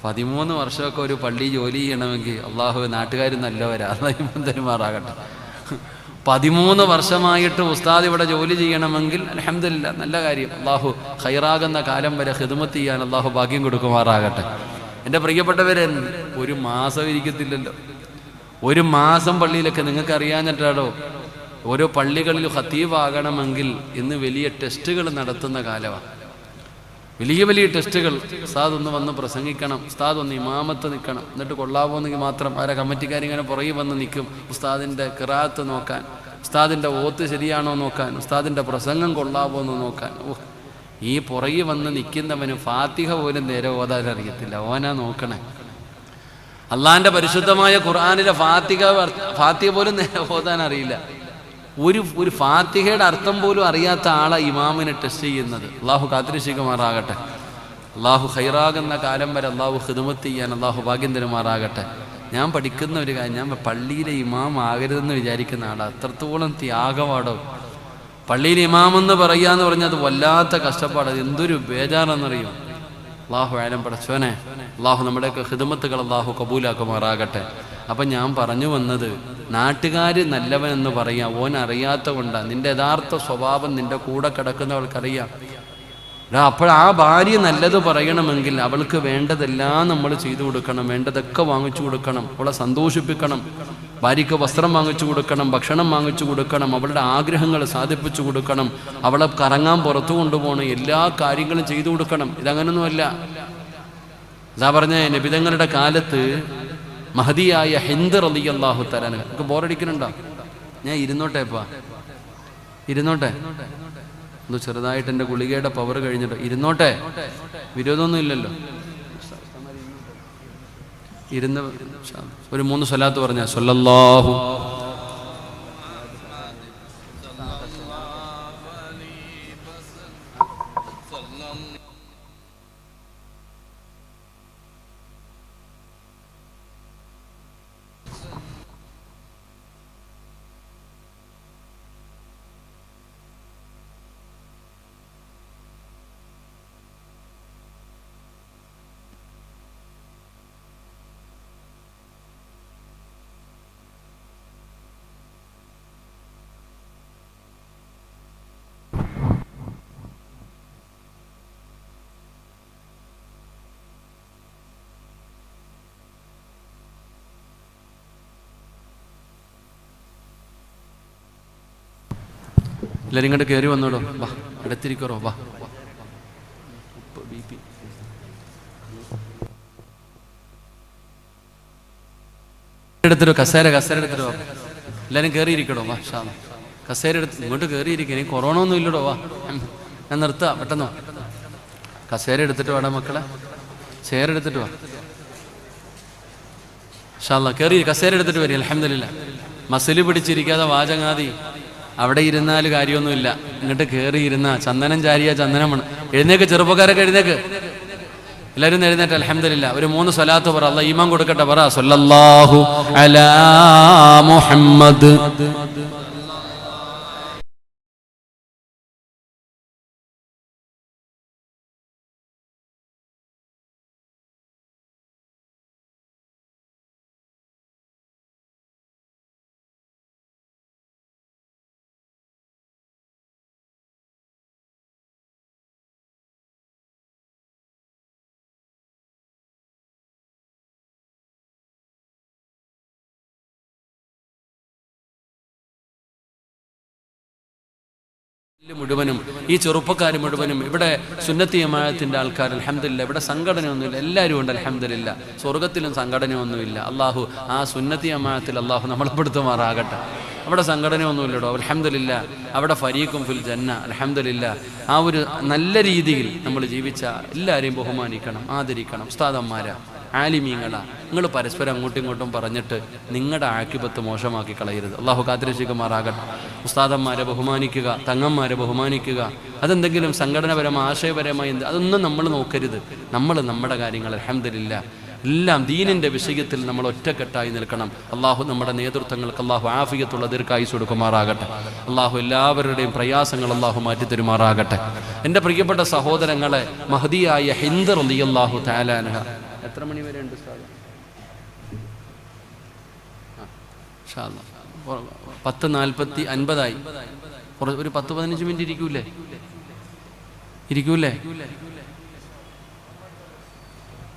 13 വർഷമൊക്കെ ഒരു പള്ളി ജോലി ചെയ്യണമെങ്കിൽ അള്ളാഹു നാട്ടുകാർ നല്ലവരാ, അല്ലാഹുമാറാകട്ടെ. 13 വർഷമായിട്ട് ഉസ്താദ് ഇവിടെ ജോലി ചെയ്യണമെങ്കിൽ അൽഹംദുലില്ലാഹ് നല്ല കാര്യം. അള്ളാഹു ഖൈറാകുന്ന കാലം വരെ ഖിദ്മത്ത് ചെയ്യാൻ അള്ളാഹു ഭാഗ്യം കൊടുക്കുമാറാകട്ടെ. എൻ്റെ പ്രിയപ്പെട്ടവരെ, ഒരു മാസം ഇരിക്കത്തില്ലല്ലോ. ഒരു മാസം പള്ളിയിലൊക്കെ നിങ്ങൾക്ക് അറിയാഞ്ഞിട്ടാടോ, ഓരോ പള്ളികളിൽ ഖത്തീബാകണമെങ്കിൽ ഇന്ന് വലിയ ടെസ്റ്റുകൾ നടത്തുന്ന കാലമാണ്. വലിയ ടെസ്റ്റുകൾ. ഉസ്താദ് ഒന്ന് വന്ന് പ്രസംഗിക്കണം, ഉസ്താദ് ഒന്ന് ഇമാമത്ത് നിൽക്കണം, എന്നിട്ട് കൊള്ളാവോന്നെങ്കിൽ മാത്രം ആരെ കമ്മിറ്റിക്കാരിങ്ങനെ പുറകെ വന്ന് നിൽക്കും. ഉസ്താദിൻ്റെ ഖിറാഅത്ത് നോക്കാൻ, ഉസ്താദിൻ്റെ ഓത്ത് ശരിയാണോ നോക്കാൻ, ഉസ്താദിൻ്റെ പ്രസംഗം കൊള്ളാവോ എന്ന് നോക്കാൻ. ഈ പുറകെ വന്ന് നിൽക്കുന്നവന് ഫാത്തിഹ പോലും നേരെ ഓതാൻ അറിയത്തില്ല. ഓനാ നോക്കണേ. അള്ളാഹിൻ്റെ പരിശുദ്ധമായ ഖുർആനിലെ ഫാത്തിഹ പോലും നേരെ ഓതാൻ അറിയില്ല. ഒരു ഫാത്തിഹയുടെ അർത്ഥം പോലും അറിയാത്ത ആളെ ഇമാമിനെ ടെസ്റ്റ് ചെയ്യുന്നത്. അള്ളാഹു കാത്തിരക്ഷിക്കുമാറാകട്ടെ. അള്ളാഹു ഖൈറാകുന്ന കാലം വരെ അള്ളാഹു ഖിദ്മത്ത് ചെയ്യാൻ അള്ളാഹു ഭാഗ്യം തരുമാറാകട്ടെ. ഞാൻ പഠിക്കുന്ന ഒരു കാര്യം, ഞാൻ പള്ളിയിലെ ഇമാം ആകരുതെന്ന് വിചാരിക്കുന്ന ആളാണ്. അത്രത്തോളം ത്യാഗമാടോ പള്ളിയിലെ ഇമാമെന്ന് പറയാന്ന് പറഞ്ഞാൽ. അത് വല്ലാത്ത കഷ്ടപ്പാട്, എന്തൊരു ബേജാറെന്നറിയും. അള്ളാഹു ആലം പടച്ചോനെ, അള്ളാഹു നമ്മുടെയൊക്കെ ഖിദ്മത്തുകൾ അള്ളാഹു കബൂലാക്കുമാറാകട്ടെ. അപ്പം ഞാൻ പറഞ്ഞു വന്നത്, നാട്ടുകാർ നല്ലവനെന്ന് പറയാം, ഓൻ അറിയാത്ത കൊണ്ടാണ്. നിന്റെ യഥാർത്ഥ സ്വഭാവം നിന്റെ കൂടെ കിടക്കുന്നവൾക്കറിയാം. അപ്പോൾ ആ ഭാര്യ നല്ലത് പറയണമെങ്കിൽ അവൾക്ക് വേണ്ടതെല്ലാം നമ്മൾ ചെയ്തു കൊടുക്കണം, വേണ്ടതൊക്കെ വാങ്ങിച്ചു കൊടുക്കണം, അവളെ സന്തോഷിപ്പിക്കണം. ഭാര്യയ്ക്ക് വസ്ത്രം വാങ്ങിച്ചു കൊടുക്കണം, ഭക്ഷണം വാങ്ങിച്ചു കൊടുക്കണം, അവളുടെ ആഗ്രഹങ്ങൾ സാധിപ്പിച്ചു കൊടുക്കണം, അവളെ കറങ്ങാൻ പുറത്തു കൊണ്ടുപോകണം, എല്ലാ കാര്യങ്ങളും ചെയ്തു കൊടുക്കണം. ഇതങ്ങനൊന്നുമല്ല. ഇതാ പറഞ്ഞ നബിതങ്ങളുടെ കാലത്ത് മഹദിയായ ഹിന്ദ് റളിയല്ലാഹു തആല, നമുക്ക് ബോറടിക്കുന്നുണ്ടോ? ഞാൻ ഇരുന്നോട്ടെ ഒന്ന് ചെറുതായിട്ട് എൻ്റെ ഗുളികയുടെ പവർ കഴിഞ്ഞിട്ട് ഇരുന്നോട്ടെ, വിരോധമൊന്നും ഇല്ലല്ലോ. ഇരുന്ന് ഒരു 3 സ്വലാത്ത് പറഞ്ഞ സ്വല്ലല്ലാഹു എല്ലാവരും ഇങ്ങോട്ട് കയറി വന്നോടോ, വാ അടുത്തിരിക്കറോ, വാ. എടുത്തിട്ടോ, കസേര എടുത്തിട്ടോ, എല്ലാവരും കയറിയിരിക്കടോ, വാ. കസേര എടുത്ത് ഇങ്ങോട്ട് കയറിയിരിക്കും. ഇനി കൊറോണ ഒന്നും ഇല്ലടോ, വാ. ഞാൻ നിർത്താം, പെട്ടെന്നോ. കസേര എടുത്തിട്ട് വേണം മക്കളെ, ചെയർ എടുത്തിട്ട് വാ. കയറി കസേര എടുത്തിട്ട് വരും. അൽഹംദുലില്ലാ. മസില് പിടിച്ചിരിക്കാതെ വാചങ്ങാതി അവിടെ ഇരുന്നാൽ കാര്യമൊന്നുമില്ല. ഇങ്ങോട്ട് കയറി ഇരുന്ന ചന്ദനം ചാരിയ ചന്ദനം വേണം. എഴുന്നേക്ക് ചെറുപ്പക്കാരൊക്കെ എഴുന്നേക്ക്, എല്ലാവരും എഴുന്നേറ്റ്. അൽഹംദുലില്ലാ. ഒരു 3 സ്വലാത്ത് പറ. അല്ലാഹ് ഈമാൻ കൊടുക്കട്ടെ. പറ സല്ലല്ലാഹു അലാ മുഹമ്മദ്. മുഴുവനും ഈ ചെറുപ്പക്കാർ മുഴുവനും ഇവിടെ സുന്നത്തി ജമാഅത്തിന്റെ ആൾക്കാർ അൽഹംദുലില്ലാ. ഇവിടെ സംഘടനയൊന്നുമില്ല, എല്ലാവരും ഉണ്ട് അൽഹംദുലില്ലാ. സ്വർഗത്തിലും സംഘടനയൊന്നുമില്ല. അള്ളാഹു ആ സുന്നത്തി ജമാഅത്തിൽ അള്ളാഹു നമ്മളെ പെടുത്തുമാറാകട്ടെ. അവിടെ സംഘടനയൊന്നുമില്ലടോ അൽഹംദുലില്ലാ. അവിടെ ഫരീഖും ഫിൽ ജന്ന അൽഹംദുലില്ലാ. ആ ഒരു നല്ല രീതിയിൽ നമ്മൾ ജീവിച്ച എല്ലാവരെയും ബഹുമാനിക്കണം, ആദരിക്കണം. ഉസ്താദന്മാരാ, ആലിമീങ്ങളാ, നിങ്ങൾ പരസ്പരം അങ്ങോട്ടും ഇങ്ങോട്ടും പറഞ്ഞിട്ട് നിങ്ങളുടെ ആക്കിബത്ത് മോശമാക്കി കളയരുത്. അള്ളാഹു കാത്തിരക്ഷിക്കുമാറാകട്ടെ. ഉസ്താദന്മാരെ ബഹുമാനിക്കുക, തങ്ങന്മാരെ ബഹുമാനിക്കുക. അതെന്തെങ്കിലും സംഘടനപരമായി ആശയപരമായി അതൊന്നും നമ്മൾ നോക്കരുത്. നമ്മൾ നമ്മുടെ കാര്യങ്ങൾ അൽഹംദുലില്ലാ എല്ലാം ദീനിൻ്റെ വിഷയത്തിൽ നമ്മൾ ഒറ്റക്കെട്ടായി നിൽക്കണം. അള്ളാഹു നമ്മുടെ നേതൃത്വങ്ങൾക്ക് അള്ളാഹു ആഫിയത്തുള്ള ദീർഘായുസ്സ് കൊടുക്കുമാറാകട്ടെ. അള്ളാഹു എല്ലാവരുടെയും പ്രയാസങ്ങൾ അള്ളാഹു മാറ്റിത്തരുമാറാകട്ടെ. എൻ്റെ പ്രിയപ്പെട്ട സഹോദരങ്ങളെ, മഹദിയായ ഹിന്ദ് റളിയല്ലാഹു തആല അൻഹ എത്ര മണി വരെ ഉണ്ട്? 10:40 ഒരു 10-15 മിനിറ്റ് ഇരിക്കൂലേ?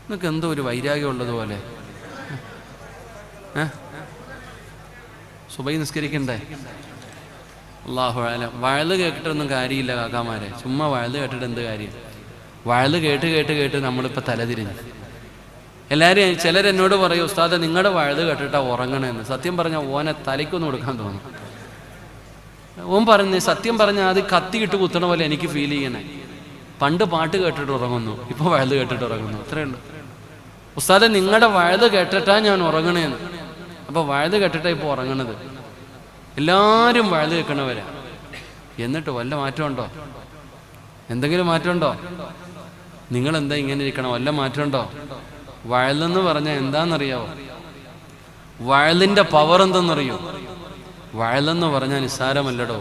നിങ്ങൾക്ക് എന്തോ ഒരു വൈരാഗ്യം ഉള്ളതുപോലെ. സുബൈ നിസ്കരിക്കണ്ടേ? അല്ലാഹു അലം. വയല് കേട്ടിട്ടൊന്നും കാര്യമില്ല കാക്കാമാരെ. ചുമ്മാ വയല് കേട്ടിട്ട് എന്ത് കാര്യം? വയല് കേട്ട് നമ്മളിപ്പോൾ തലതിരിഞ്ഞു. എല്ലാവരും ചിലരെന്നോട് പറയും, ഉസ്താദെ നിങ്ങളുടെ വയല് കേട്ടിട്ടാ ഉറങ്ങണമെന്ന്. സത്യം പറഞ്ഞാൽ ഓനെ തലയ്ക്കൊന്നും കൊടുക്കാൻ തോന്നും. ഓൻ പറഞ്ഞ് സത്യം പറഞ്ഞാൽ അത് കത്തിയിട്ട് കുത്തണ പോലെ എനിക്ക് ഫീൽ ചെയ്യണേ. പണ്ട് പാട്ട് കേട്ടിട്ട് ഉറങ്ങുന്നു, ഇപ്പോൾ വയല് കേട്ടിട്ട് ഉറങ്ങുന്നു. അത്രേ ഉള്ളൂ. ഉസ്താദെ നിങ്ങളുടെ വയല് കേട്ടിട്ടാ ഞാൻ ഉറങ്ങണേന്ന്. അപ്പോൾ വയല് കേട്ടിട്ടാ ഇപ്പോൾ ഉറങ്ങണത്. എല്ലാവരും വയല് കേൾക്കണവരാ. എന്നിട്ട് വല്ല മാറ്റമുണ്ടോ? എന്തെങ്കിലും മാറ്റമുണ്ടോ? നിങ്ങളെന്താ ഇങ്ങനെ ഇരിക്കണം? വല്ല മാറ്റമുണ്ടോ? വയലെന്ന് പറഞ്ഞാൽ എന്താണെന്നറിയാവോ? വയലിൻ്റെ പവർ എന്തെന്നറിയോ? വയലെന്ന് പറഞ്ഞാൽ നിസ്സാരമല്ലടോ.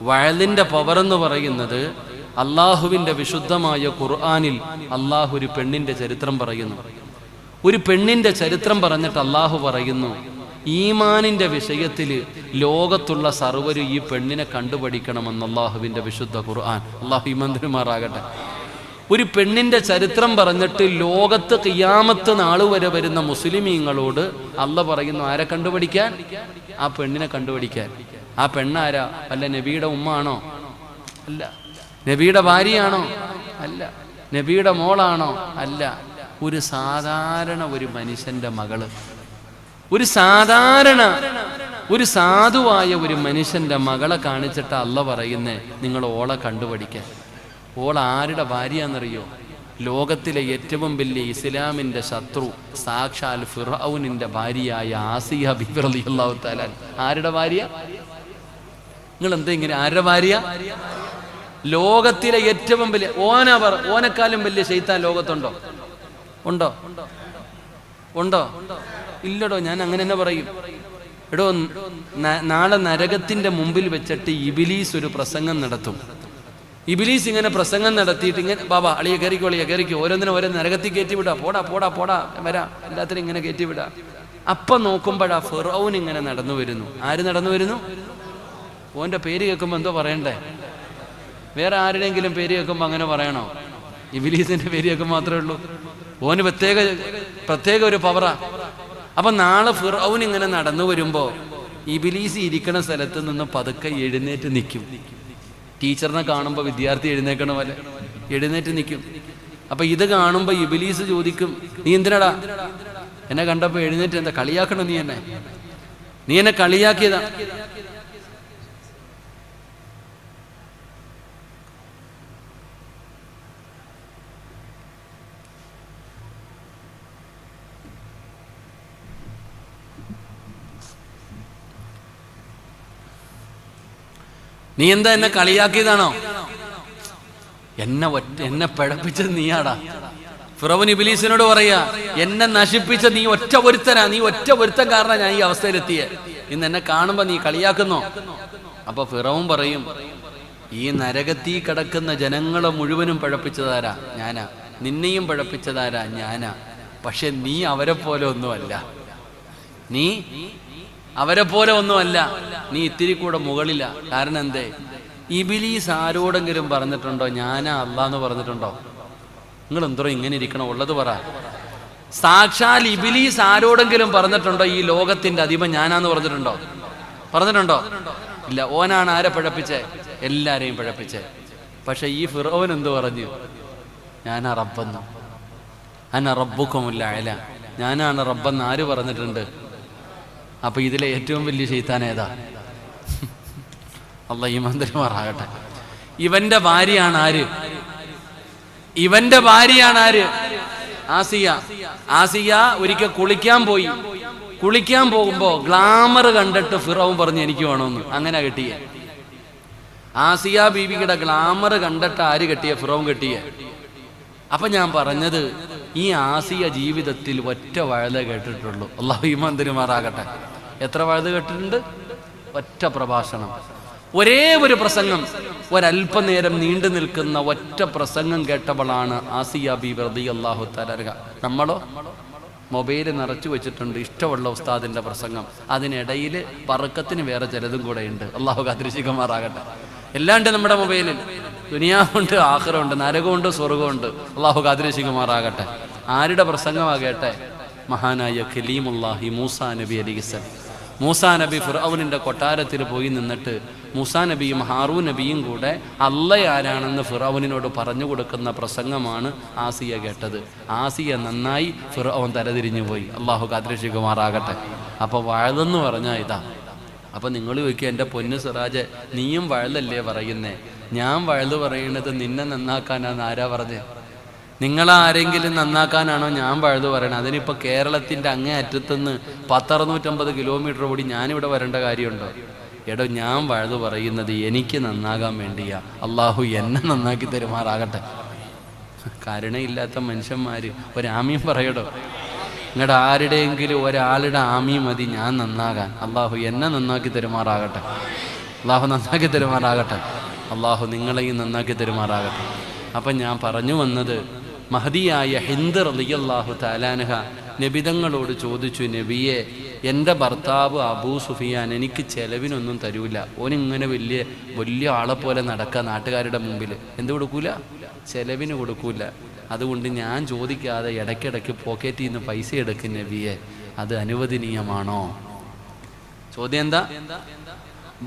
വയലിൻ്റെ പവർ എന്ന് പറയുന്നത് അള്ളാഹുവിൻ്റെ വിശുദ്ധമായ ഖുർആനിൽ അള്ളാഹു ഒരു പെണ്ണിൻ്റെ ചരിത്രം പറയുന്നു. ഒരു പെണ്ണിൻ്റെ ചരിത്രം പറഞ്ഞിട്ട് അള്ളാഹു പറയുന്നു, ഈമാനിൻ്റെ വിഷയത്തിൽ ലോകത്തുള്ള സർവ്വരും ഈ പെണ്ണിനെ കണ്ടുപഠിക്കണമെന്ന് അള്ളാഹുവിൻ്റെ വിശുദ്ധ ഖുർആൻ. അള്ളാഹു ഈമാൻ തരുമാറാകട്ടെ. ഒരു പെണ്ണിൻ്റെ ചരിത്രം പറഞ്ഞിട്ട് ലോകത്ത് ഖിയാമത്ത് നാൾ വരെ വരുന്ന മുസ്ലിമീങ്ങളോട് അള്ള പറയുന്നു ആരെ കണ്ടുപഠിക്കാൻ? ആ പെണ്ണിനെ കണ്ടുപഠിക്കാൻ. ആ പെണ്ണാരാ? അല്ല നബിയുടെ ഉമ്മ ആണോ? അല്ല. നബിയുടെ ഭാര്യയാണോ? അല്ല. നബിയുടെ മോളാണോ? അല്ല. ഒരു സാധാരണ ഒരു മനുഷ്യന്റെ മകള്, ഒരു സാധുവായ ഒരു മനുഷ്യന്റെ മകളെ കാണിച്ചിട്ട് അള്ള പറയുന്നേ നിങ്ങൾ ഓളെ കണ്ടുപഠിക്കാൻ. ഓൾ ആരുടെ ഭാര്യയാണെന്നറിയോ? ലോകത്തിലെ ഏറ്റവും വലിയ ഇസ്ലാമിൻ്റെ ശത്രു സാക്ഷാൽ ഫിർഔനിൻ്റെ ഭാര്യയായ ആസിയ ബിബി റളിയല്ലാഹു തആല. ആരുടെ ഭാര്യ? നിങ്ങൾ എന്താ ഇങ്ങനെ? ആരുടെ ഭാര്യ? ലോകത്തിലെ ഏറ്റവും വലിയ ഓനെക്കാളും വലിയ ശൈത്താൻ ലോകത്തുണ്ടോ? ഉണ്ടോ? ഇല്ലടോ. ഞാൻ അങ്ങനെ തന്നെ പറയും. എടോ, നാളെ നരകത്തിന്റെ മുമ്പിൽ വെച്ചിട്ട് ഇബിലീസ് ഒരു പ്രസംഗം നടത്തും. ഇബിലീസ് ഇങ്ങനെ പ്രസംഗം നടത്തിയിട്ട് ഇങ്ങനെ ബാബാ അളിയെ കയറിക്കോ ഓരോന്നിനും ഓരോ നരകത്തിൽ കയറ്റിവിടാ, പോടാ വരാം, എല്ലാത്തിനും ഇങ്ങനെ കയറ്റിവിടാ. അപ്പം നോക്കുമ്പോഴാ ഫിർഔൻ ഇങ്ങനെ നടന്നു വരുന്നു. ആര് നടന്നു വരുന്നു? ഓൻ്റെ പേര് കേൾക്കുമ്പോൾ എന്തോ പറയണ്ടേ? വേറെ ആരുടെയെങ്കിലും പേര് കേൾക്കുമ്പോൾ അങ്ങനെ പറയണോ? ഇബിലീസിന്റെ പേര് കേൾക്കുമ്പോൾ മാത്രമേ ഉള്ളൂ. ഓന് പ്രത്യേക ഒരു പവറാ. അപ്പൊ നാളെ ഫിർഔൻ ഇങ്ങനെ നടന്നു വരുമ്പോ ഇബിലീസ് ഇരിക്കണ സ്ഥലത്ത് നിന്ന് പതുക്കെ എഴുന്നേറ്റ് നിൽക്കും. ടീച്ചറിനെ കാണുമ്പോൾ വിദ്യാർത്ഥി എഴുന്നേക്കണ പോലെ എഴുന്നേറ്റ് നിൽക്കും. അപ്പൊ ഇത് കാണുമ്പോൾ ഇബ്ലീസ് ചോദിക്കും, നീ എന്തിനാടാ എന്നെ കണ്ടപ്പോൾ എഴുന്നേറ്റ്, എന്താ കളിയാക്കണോ നീ എന്നെ കളിയാക്കിയതാ. നീ എന്താ എന്നെ കളിയാക്കിയതാണോ? എന്നെ പിഴപ്പിച്ചത് നീയാടാ. ഫിറൗൻ ഇബ്ലീസിനോട് പറയാ, എന്നെ നശിപ്പിച്ച നീ ഒറ്റ ഒരുത്തൻ കാരണം ഞാൻ ഈ അവസ്ഥയിലെത്തിയെ. ഇന്ന് എന്നെ കാണുമ്പോ നീ കളിയാക്കുന്നോ? അപ്പൊ ഫിറൗൻ പറയും, ഈ നരകത്തീ കിടക്കുന്ന ജനങ്ങളെ മുഴുവനും പിഴപ്പിച്ചതാരാ? ഞാനാ. നിന്നെയും പിഴപ്പിച്ചതാരാ? ഞാനാ. പക്ഷെ നീ അവരെ പോലെ ഒന്നുമല്ല. നീ ഇത്തിരി കൂടെ മുകളില. കാരണം എന്തേ? ഇബ്ലീസ് ആരോടെങ്കിലും പറഞ്ഞിട്ടുണ്ടോ ഞാനാ അല്ലാന്ന് പറഞ്ഞിട്ടുണ്ടോ? നിങ്ങൾ എന്തോ ഇങ്ങനെ ഇരിക്കണോ? ഉള്ളത് പറ. സാക്ഷാൽ ഇബ്ലീസ് ആരോടെങ്കിലും പറഞ്ഞിട്ടുണ്ടോ ഈ ലോകത്തിന്റെ അധിപൻ ഞാനാന്ന് പറഞ്ഞിട്ടുണ്ടോ? ഇല്ല. ഓനാണ് ആരെ പിഴപ്പിച്ചേ? എല്ലാരെയും പിഴപ്പിച്ചേ. പക്ഷെ ഈ ഫിറൗൻ എന്ത് പറഞ്ഞു? ഞാനാ റബ്ബെന്ന്. അന റബ്ബുക്കുമുൽ അഅല, ഞാനാണ് റബ്ബെന്ന് ആര് പറഞ്ഞിട്ടുണ്ട്? അപ്പൊ ഇതിലെ ഏറ്റവും വലിയ ശൈത്താൻ ഏതാ? അല്ലാഹു ഈമാൻ തരുമാറാകട്ടെ. ഇവന്റെ ഭാര്യയാണ് ആര്? ആസിയ ഒരിക്കൽ കുളിക്കാൻ പോകുമ്പോ ഗ്ലാമർ കണ്ടിട്ട് ഫിറൗൻ പറഞ്ഞു എനിക്ക് വേണമെന്ന്. അങ്ങനെ കെട്ടിയ ആസിയ ബീവിയുടെ ഗ്ലാമർ കണ്ടിട്ട് ആര് കെട്ടിയ? ഫിറൗൻ കെട്ടിയ. അപ്പൊ ഞാൻ പറഞ്ഞത്, ഈ ആസിയ ജീവിതത്തിൽ ഒറ്റ വഴുത കേട്ടിട്ടുള്ളൂ. അല്ലാഹു ഈമാൻ തരുമാറാകട്ടെ. എത്ര വഴുത കേട്ടിട്ടുണ്ട്? ഒറ്റ പ്രഭാഷണം, ഒരേ ഒരു പ്രസംഗം, ഒരല്പനേരം നീണ്ടു നിൽക്കുന്ന ഒറ്റ പ്രസംഗം കേട്ടവളാണ് ആസിയ ബീവി റളിയല്ലാഹു തആല അൻഹ. നമ്മളോ മൊബൈൽ നിറച്ചു വെച്ചിട്ടുണ്ട് ഇഷ്ടമുള്ള ഉസ്താദിന്റെ പ്രസംഗം. അതിനിടയിൽ പറക്കത്തിന് വേറെ ചിലതും കൂടെ ഉണ്ട്. അള്ളാഹു കാത്തിരക്ഷിക്കുമാറാകട്ടെ. എല്ലാം ഉണ്ട് നമ്മുടെ മൊബൈലിൽ. ദുനിയാവുണ്ട്, ആഖിറമുണ്ട്, നരകമുണ്ട്, സ്വർഗമുണ്ട്. അള്ളാഹു കാത്തിരക്ഷിക്കുമാറാകട്ടെ. ആരുടെ പ്രസംഗമാകട്ടെ? മഹാനായ ഖലീമുല്ലാഹി മൂസാ നബി അലൈഹിസ്സലാം. മൂസാ നബി ഫിറൗനിന്റെ കൊട്ടാരത്തിൽ പോയി നിന്നിട്ട് മൂസാ നബിയും ഹാറൂൻ നബിയും കൂടെ അള്ളയാരാണെന്ന് ഫിറൗനിനോട് പറഞ്ഞു കൊടുക്കുന്ന പ്രസംഗമാണ് ആസിയ കേട്ടത്. ആസിയ നന്നായി, ഫിറൗൻ തലതിരിഞ്ഞു പോയി. അള്ളാഹു കാത്തിരക്ഷിക്കുമാറാകട്ടെ. അപ്പൊ വഴുതെന്ന് പറഞ്ഞാൽ ഇതാ. അപ്പൊ നിങ്ങൾ ചോദിക്കുക, എൻ്റെ പൊന്നു സിറാജ്, നീയും വഴുതല്ലേ പറയുന്നേ? ഞാൻ വഴുത് പറയുന്നത് നിന്നെ നന്നാക്കാനാന്ന് ആരാ പറഞ്ഞേ? നിങ്ങളാരെങ്കിലും നന്നാക്കാനാണോ ഞാൻ വഴുത് പറയണത്? അതിനിപ്പോൾ കേരളത്തിൻ്റെ അങ്ങേ അറ്റത്തുനിന്ന് 10-650 കിലോമീറ്റർ ഓടി ഞാനിവിടെ വരേണ്ട കാര്യമുണ്ടോ? എടോ, ഞാൻ വഴുത് പറയുന്നത് എനിക്ക് നന്നാകാൻ വേണ്ടിയാ. അള്ളാഹു എന്നെ നന്നാക്കി തരുമാറാകട്ടെ. കരുണയില്ലാത്ത മനുഷ്യന്മാര് ഒരാമീൻ പറയടോ. നിങ്ങളുടെ ആരുടെയെങ്കിലും ഒരാളുടെ ആമീ മതി ഞാൻ നന്നാകാൻ. അള്ളാഹു എന്നെ നന്നാക്കി തരുമാറാകട്ടെ. അള്ളാഹു നിങ്ങളെയും നന്നാക്കി തരുമാറാകട്ടെ. അപ്പം ഞാൻ പറഞ്ഞു വന്നത്, മഹദിയായ ഹിന്ദ് റളിയല്ലാഹു തആല അൻഹ നബിതങ്ങളോട് ചോദിച്ചു, നബിയെ, എൻ്റെ ഭർത്താവ് അബൂ സുഫിയാൻ എനിക്ക് ചെലവിനൊന്നും തരൂല. ഓനിങ്ങനെ വലിയ ആളെ പോലെ നടക്കുക നാട്ടുകാരുടെ മുമ്പിൽ. എന്ത് കൊടുക്കൂല? ചെലവിന് കൊടുക്കൂല. അതുകൊണ്ട് ഞാൻ ചോദിക്കാതെ ഇടയ്ക്കിടയ്ക്ക് പോക്കറ്റിൽ നിന്ന് പൈസ എടുക്കും നബിയെ, അത് അനുവദനീയമാണോ? ചോദ്യം എന്താ?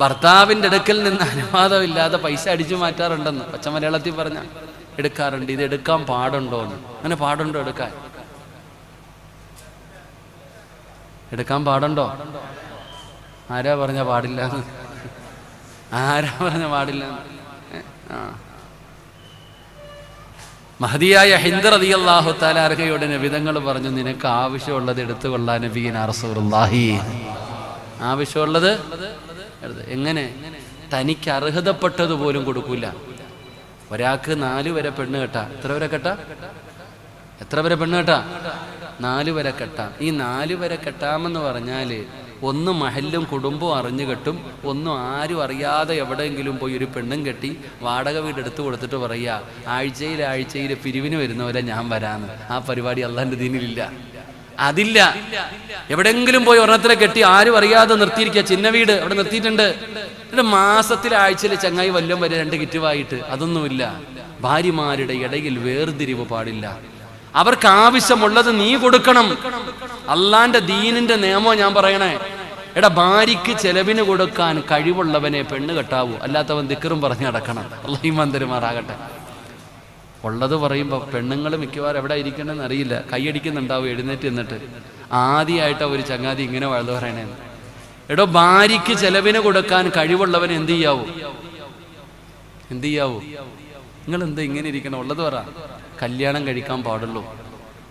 ഭർത്താവിൻ്റെ അടുക്കൽ നിന്ന് അനുവാദമില്ലാതെ പൈസ അടിച്ചു മാറ്റാറുണ്ടെന്ന് പച്ച മലയാളത്തിൽ പറഞ്ഞ എടുക്കാറുണ്ട്. ഇത് എടുക്കാൻ പാടുണ്ടോ എന്ന്. അങ്ങനെ പാടുണ്ടോ? എടുക്കാൻ പാടുണ്ടോ? ആരാ പറഞ്ഞ പാടില്ല? മഹദിയായ ഹിന്ദ് റളിയല്ലാഹു തആല അൻഹയോട് നബിതങ്ങൾ പറഞ്ഞു, നിനക്ക് ആവശ്യമുള്ളത് എടുത്തുകൊള്ളാൻ നബിയിനാ റസൂലുള്ളാഹി. ആവശ്യമുള്ളത് എങ്ങനെ? തനിക്ക് അർഹതപ്പെട്ടത് പോലും കൊടുക്കൂല. ഒരാൾക്ക് 4 വരെ പെണ്ണ് കെട്ടാ. എത്ര വരെ പെണ്ണ് കെട്ടാ? 4 വരെ കെട്ടാം. ഈ 4 വരെ കെട്ടാമെന്ന് പറഞ്ഞാൽ ഒന്ന് മഹല്ലും കുടുംബവും അറിഞ്ഞു കെട്ടും, ഒന്നും ആരും അറിയാതെ എവിടെയെങ്കിലും പോയി ഒരു പെണ്ണും കെട്ടി വാടക വീട് എടുത്തു കൊടുത്തിട്ട് പറയുക, ആഴ്ചയിൽ പിരിവിന് വരുന്ന പോലെ ഞാൻ വരാമെന്ന്. ആ പരിപാടി അള്ളാന്റെ ദീനിലില്ല. അതില്ല. എവിടെയെങ്കിലും പോയി ഒരെണ്ണത്തിലെ കെട്ടി ആരും അറിയാതെ നിർത്തിയിരിക്കുക. ചിന്ന വീട് അവിടെ നിർത്തിയിട്ടുണ്ട്. എന്നിട്ട് മാസത്തിൽ ആഴ്ചയിൽ ചങ്ങായി വല്ലം വരെ 2 കിറ്റുവായിട്ട്. അതൊന്നുമില്ല. ഭാര്യമാരുടെ ഇടയിൽ വേർതിരിവ് പാടില്ല. അവർക്ക് ആവശ്യമുള്ളത് നീ കൊടുക്കണം. അള്ളാന്റെ ദീനിന്റെ നിയമം ഞാൻ പറയണേ. എടാ, ഭാര്യയ്ക്ക് ചെലവിന് കൊടുക്കാൻ കഴിവുള്ളവനെ പെണ്ണ് കെട്ടാവൂ, അല്ലാത്തവൻ ദിക്റും പറഞ്ഞ് നടക്കണം. അല്ലാഹു ഈമാൻ തരുമാറാകട്ടെ. ഉള്ളത് പറയുമ്പോൾ പെണ്ണുങ്ങൾ മിക്കവാറും എവിടെ ഇരിക്കണമെന്ന് അറിയില്ല, കൈയടിക്കുന്നുണ്ടാവും എഴുന്നേറ്റ് നിന്നിട്ട്. ആദ്യമായിട്ടാ ഒരു ചങ്ങാതി ഇങ്ങനെ വഴുതു പറയണേന്ന്. എടോ, ഭാര്യയ്ക്ക് ചെലവിന് കൊടുക്കാൻ കഴിവുള്ളവൻ എന്ത് ചെയ്യാവൂ? നിങ്ങൾ എന്താ ഇങ്ങനെ ഇരിക്കണം? ഉള്ളത് പറ. കല്യാണം കഴിക്കാൻ പാടുള്ളൂ.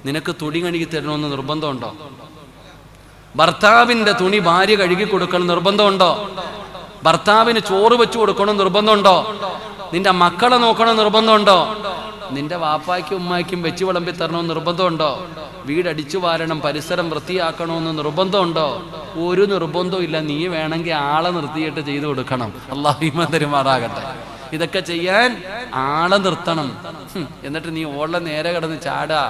നിനക്ക് തുണി കഴുകി തരണമെന്ന് നിർബന്ധമുണ്ടോ? ഭർത്താവിന്റെ തുണി ഭാര്യ കഴുകി കൊടുക്കണം നിർബന്ധമുണ്ടോ? ഭർത്താവിന് ചോറ് വെച്ചു കൊടുക്കണം നിർബന്ധമുണ്ടോ? നിന്റെ മക്കളെ നോക്കണം നിർബന്ധമുണ്ടോ? നിന്റെ വാപ്പായ്ക്കും ഉമ്മായ്ക്കും വെച്ച് വിളമ്പി തരണമെന്ന് നിർബന്ധമുണ്ടോ? വീടടിച്ചു വാരണം, പരിസരം വൃത്തിയാക്കണമെന്ന് നിർബന്ധമുണ്ടോ? ഒരു നിർബന്ധവും ഇല്ല. നീ വേണമെങ്കിൽ ആളെ നിർത്തിയിട്ട് ചെയ്തു കൊടുക്കണം. അല്ലാഹു ഈമാൻ തരുമാറാകട്ടെ. ഇതൊക്കെ ചെയ്യാൻ ആളെ നിർത്തണം. എന്നിട്ട് നീ ഓളെ നേരെ കിടന്ന് ചാടാ.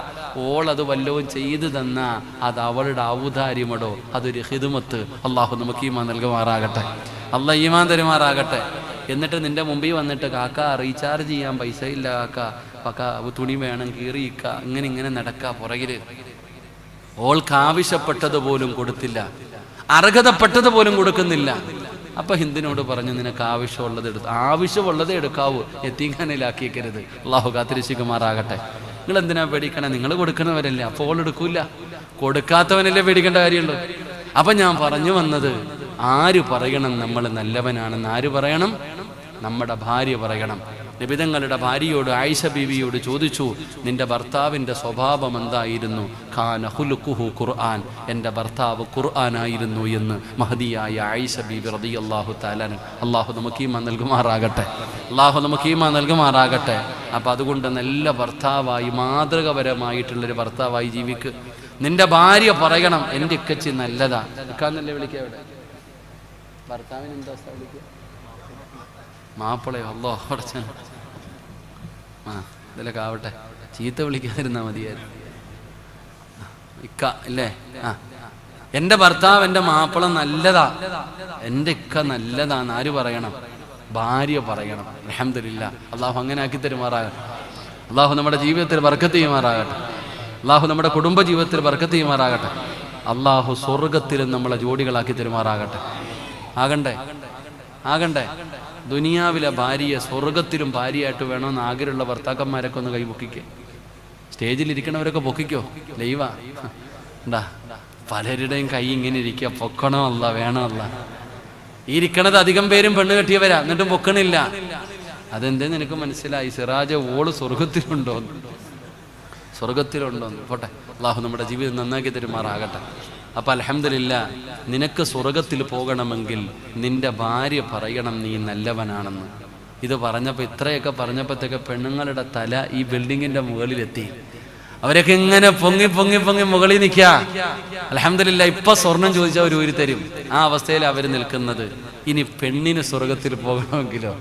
ഓളത് വല്ലവും ചെയ്തു തന്നാ അത് അവളുടെ ഔദാര്യമടോ, അതൊരു ഹിദ്മത്ത്. അള്ളാഹു നമുക്ക് ഈമാൻ നൽകുമാറാകട്ടെ. അള്ളാഹ് ഈമാൻ തരുമാറാകട്ടെ. എന്നിട്ട് നിന്റെ മുമ്പിൽ വന്നിട്ട് കാക്ക റീചാർജ് ചെയ്യാൻ പൈസ ഇല്ല, കാക്ക തുണി വേണം കീറിയിക്ക, ഇങ്ങനെ നടക്കാ പുറകില്. ഓൾക്ക് ആവശ്യപ്പെട്ടതുപോലും കൊടുത്തില്ല, അർഹതപ്പെട്ടത് പോലും കൊടുക്കുന്നില്ല. അപ്പൊ ഹിന്ദിനോട് പറഞ്ഞു, നിനക്ക് ആവശ്യമുള്ളത് എടുക്കാവൂ, യതീംഖാനയിലാക്കിയേക്കരുത്. അള്ളാഹു കാത്തിരക്ഷിക്കുമാറാകട്ടെ. നിങ്ങൾ എന്തിനാ പേടിക്കണേ? നിങ്ങൾ കൊടുക്കുന്നവരല്ലേ, അപ്പോൾ എടുക്കൂല. കൊടുക്കാത്തവനല്ലേ പേടിക്കേണ്ട കാര്യമുള്ളൂ. അപ്പൊ ഞാൻ പറഞ്ഞു വന്നത്, ആര് പറയണം നമ്മൾ നല്ലവനാണെന്ന്? ആര് പറയണം? നമ്മുടെ ഭാര്യ പറയണം. നബിതങ്ങളുടെ ഭാര്യയോട്, ആയിഷ ബീവിയോട് ചോദിച്ചു, നിന്റെ ഭർത്താവിൻ്റെ സ്വഭാവം എന്തായിരുന്നു? ഖാന ഖുലുഖുഹു ഖുർആൻ, എൻ്റെ ഭർത്താവ് ഖുർആനായിരുന്നു എന്ന് മഹദിയായ ആയിഷ ബീവി റളിയല്ലാഹു തആല. അല്ലാഹു നമുക്ക് ഈമാൻ നൽകുമാറാകട്ടെ. അപ്പം അതുകൊണ്ട് നല്ല ഭർത്താവായി, മാതൃകപരമായിട്ടുള്ളൊരു ഭർത്താവായി ജീവിക്ക്. നിന്റെ ഭാര്യ പറയണം, എൻ്റെ ഇക്കച്ചി നല്ലതാ. ഇക്കാന്നല്ലേ വിളിക്കുക? അവിടെ ഭർത്താവിന് എന്താ വിളിക്കുക? മാപ്പിളയോ? അല്ലാഹു അടച്ചാൻ ഇതിലൊക്കെ ആവട്ടെ, ചീത്ത വിളിക്കാതിരുന്നാ മതിയായിരുന്നു. ഇക്ക ഇല്ലേ? എൻ്റെ ഭർത്താവ്, എൻ്റെ മാപ്പിള നല്ലതാ, എൻ്റെ ഇക്ക നല്ലതാന്ന് ആര് പറയണം? ഭാര്യ പറയണം. അൽഹംദുലില്ലാ. അള്ളാഹു അങ്ങനെ ആക്കി തരുമാറാകട്ടെ. അള്ളാഹു നമ്മുടെ ജീവിതത്തിൽ ബർക്കത്ത് ചെയ്യുമാറാകട്ടെ. അള്ളാഹു നമ്മുടെ കുടുംബ ജീവിതത്തിൽ ബർക്കത്ത് ചെയ്യുമാറാകട്ടെ. അള്ളാഹു സ്വർഗത്തിലും നമ്മളെ ജോഡികളാക്കി തരുമാറാകട്ടെ. ആകണ്ടേ ദുനിയാവിലെ ഭാര്യയെ സ്വർഗത്തിലും ഭാര്യയായിട്ട് വേണമെന്ന് ആഗ്രഹമുള്ള ഭർത്താക്കന്മാരൊക്കെ ഒന്ന് കൈ പൊക്കിക്കേ. സ്റ്റേജിലിരിക്കണവരൊക്കെ പൊക്കിക്കോ. ലൈവാ ഉണ്ടാ, പലരുടെയും കൈ ഇങ്ങനെ ഇരിക്കുക. പൊക്കണോ അല്ല, വേണോ അല്ല. ഇരിക്കണത് അധികം പേരും പെണ്ണ് കെട്ടിയവരാ, എന്നിട്ടും പൊക്കണില്ല. അതെന്തേന്ന് എനിക്ക് മനസ്സിലായി. സിറാജ ഓള് സ്വർഗത്തിലുണ്ടോന്ന്. പോട്ടെ, അള്ളാഹു നമ്മുടെ ജീവിതം നന്നാക്കി തരുമാറാകട്ടെ. അപ്പം അൽഹംദുലില്ലാ, നിനക്ക് സ്വർഗത്തിൽ പോകണമെങ്കിൽ നിന്റെ ഭാര്യ പറയണം നീ നല്ലവനാണെന്ന്. ഇത് പറഞ്ഞപ്പോൾ, ഇത്രയൊക്കെ പറഞ്ഞപ്പോഴത്തേക്ക് പെണ്ണുങ്ങളുടെ തല ഈ ബിൽഡിങ്ങിന്റെ മുകളിലെത്തി. അവരൊക്കെ ഇങ്ങനെ പൊങ്ങി മുകളിൽ നിൽക്കുക. അൽഹംദുലില്ലാ, ഇപ്പൊ സ്വർണം ചോദിച്ചാൽ അവർ ഊരി തരും. ആ അവസ്ഥയിൽ അവർ നിൽക്കുന്നത്. ഇനി പെണ്ണിന് സ്വർഗത്തിൽ പോകണമെങ്കിലോ?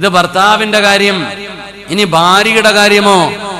ഇത് ഭർത്താവിന്റെ കാര്യം. ഇനി ഭാര്യയുടെ കാര്യമോ?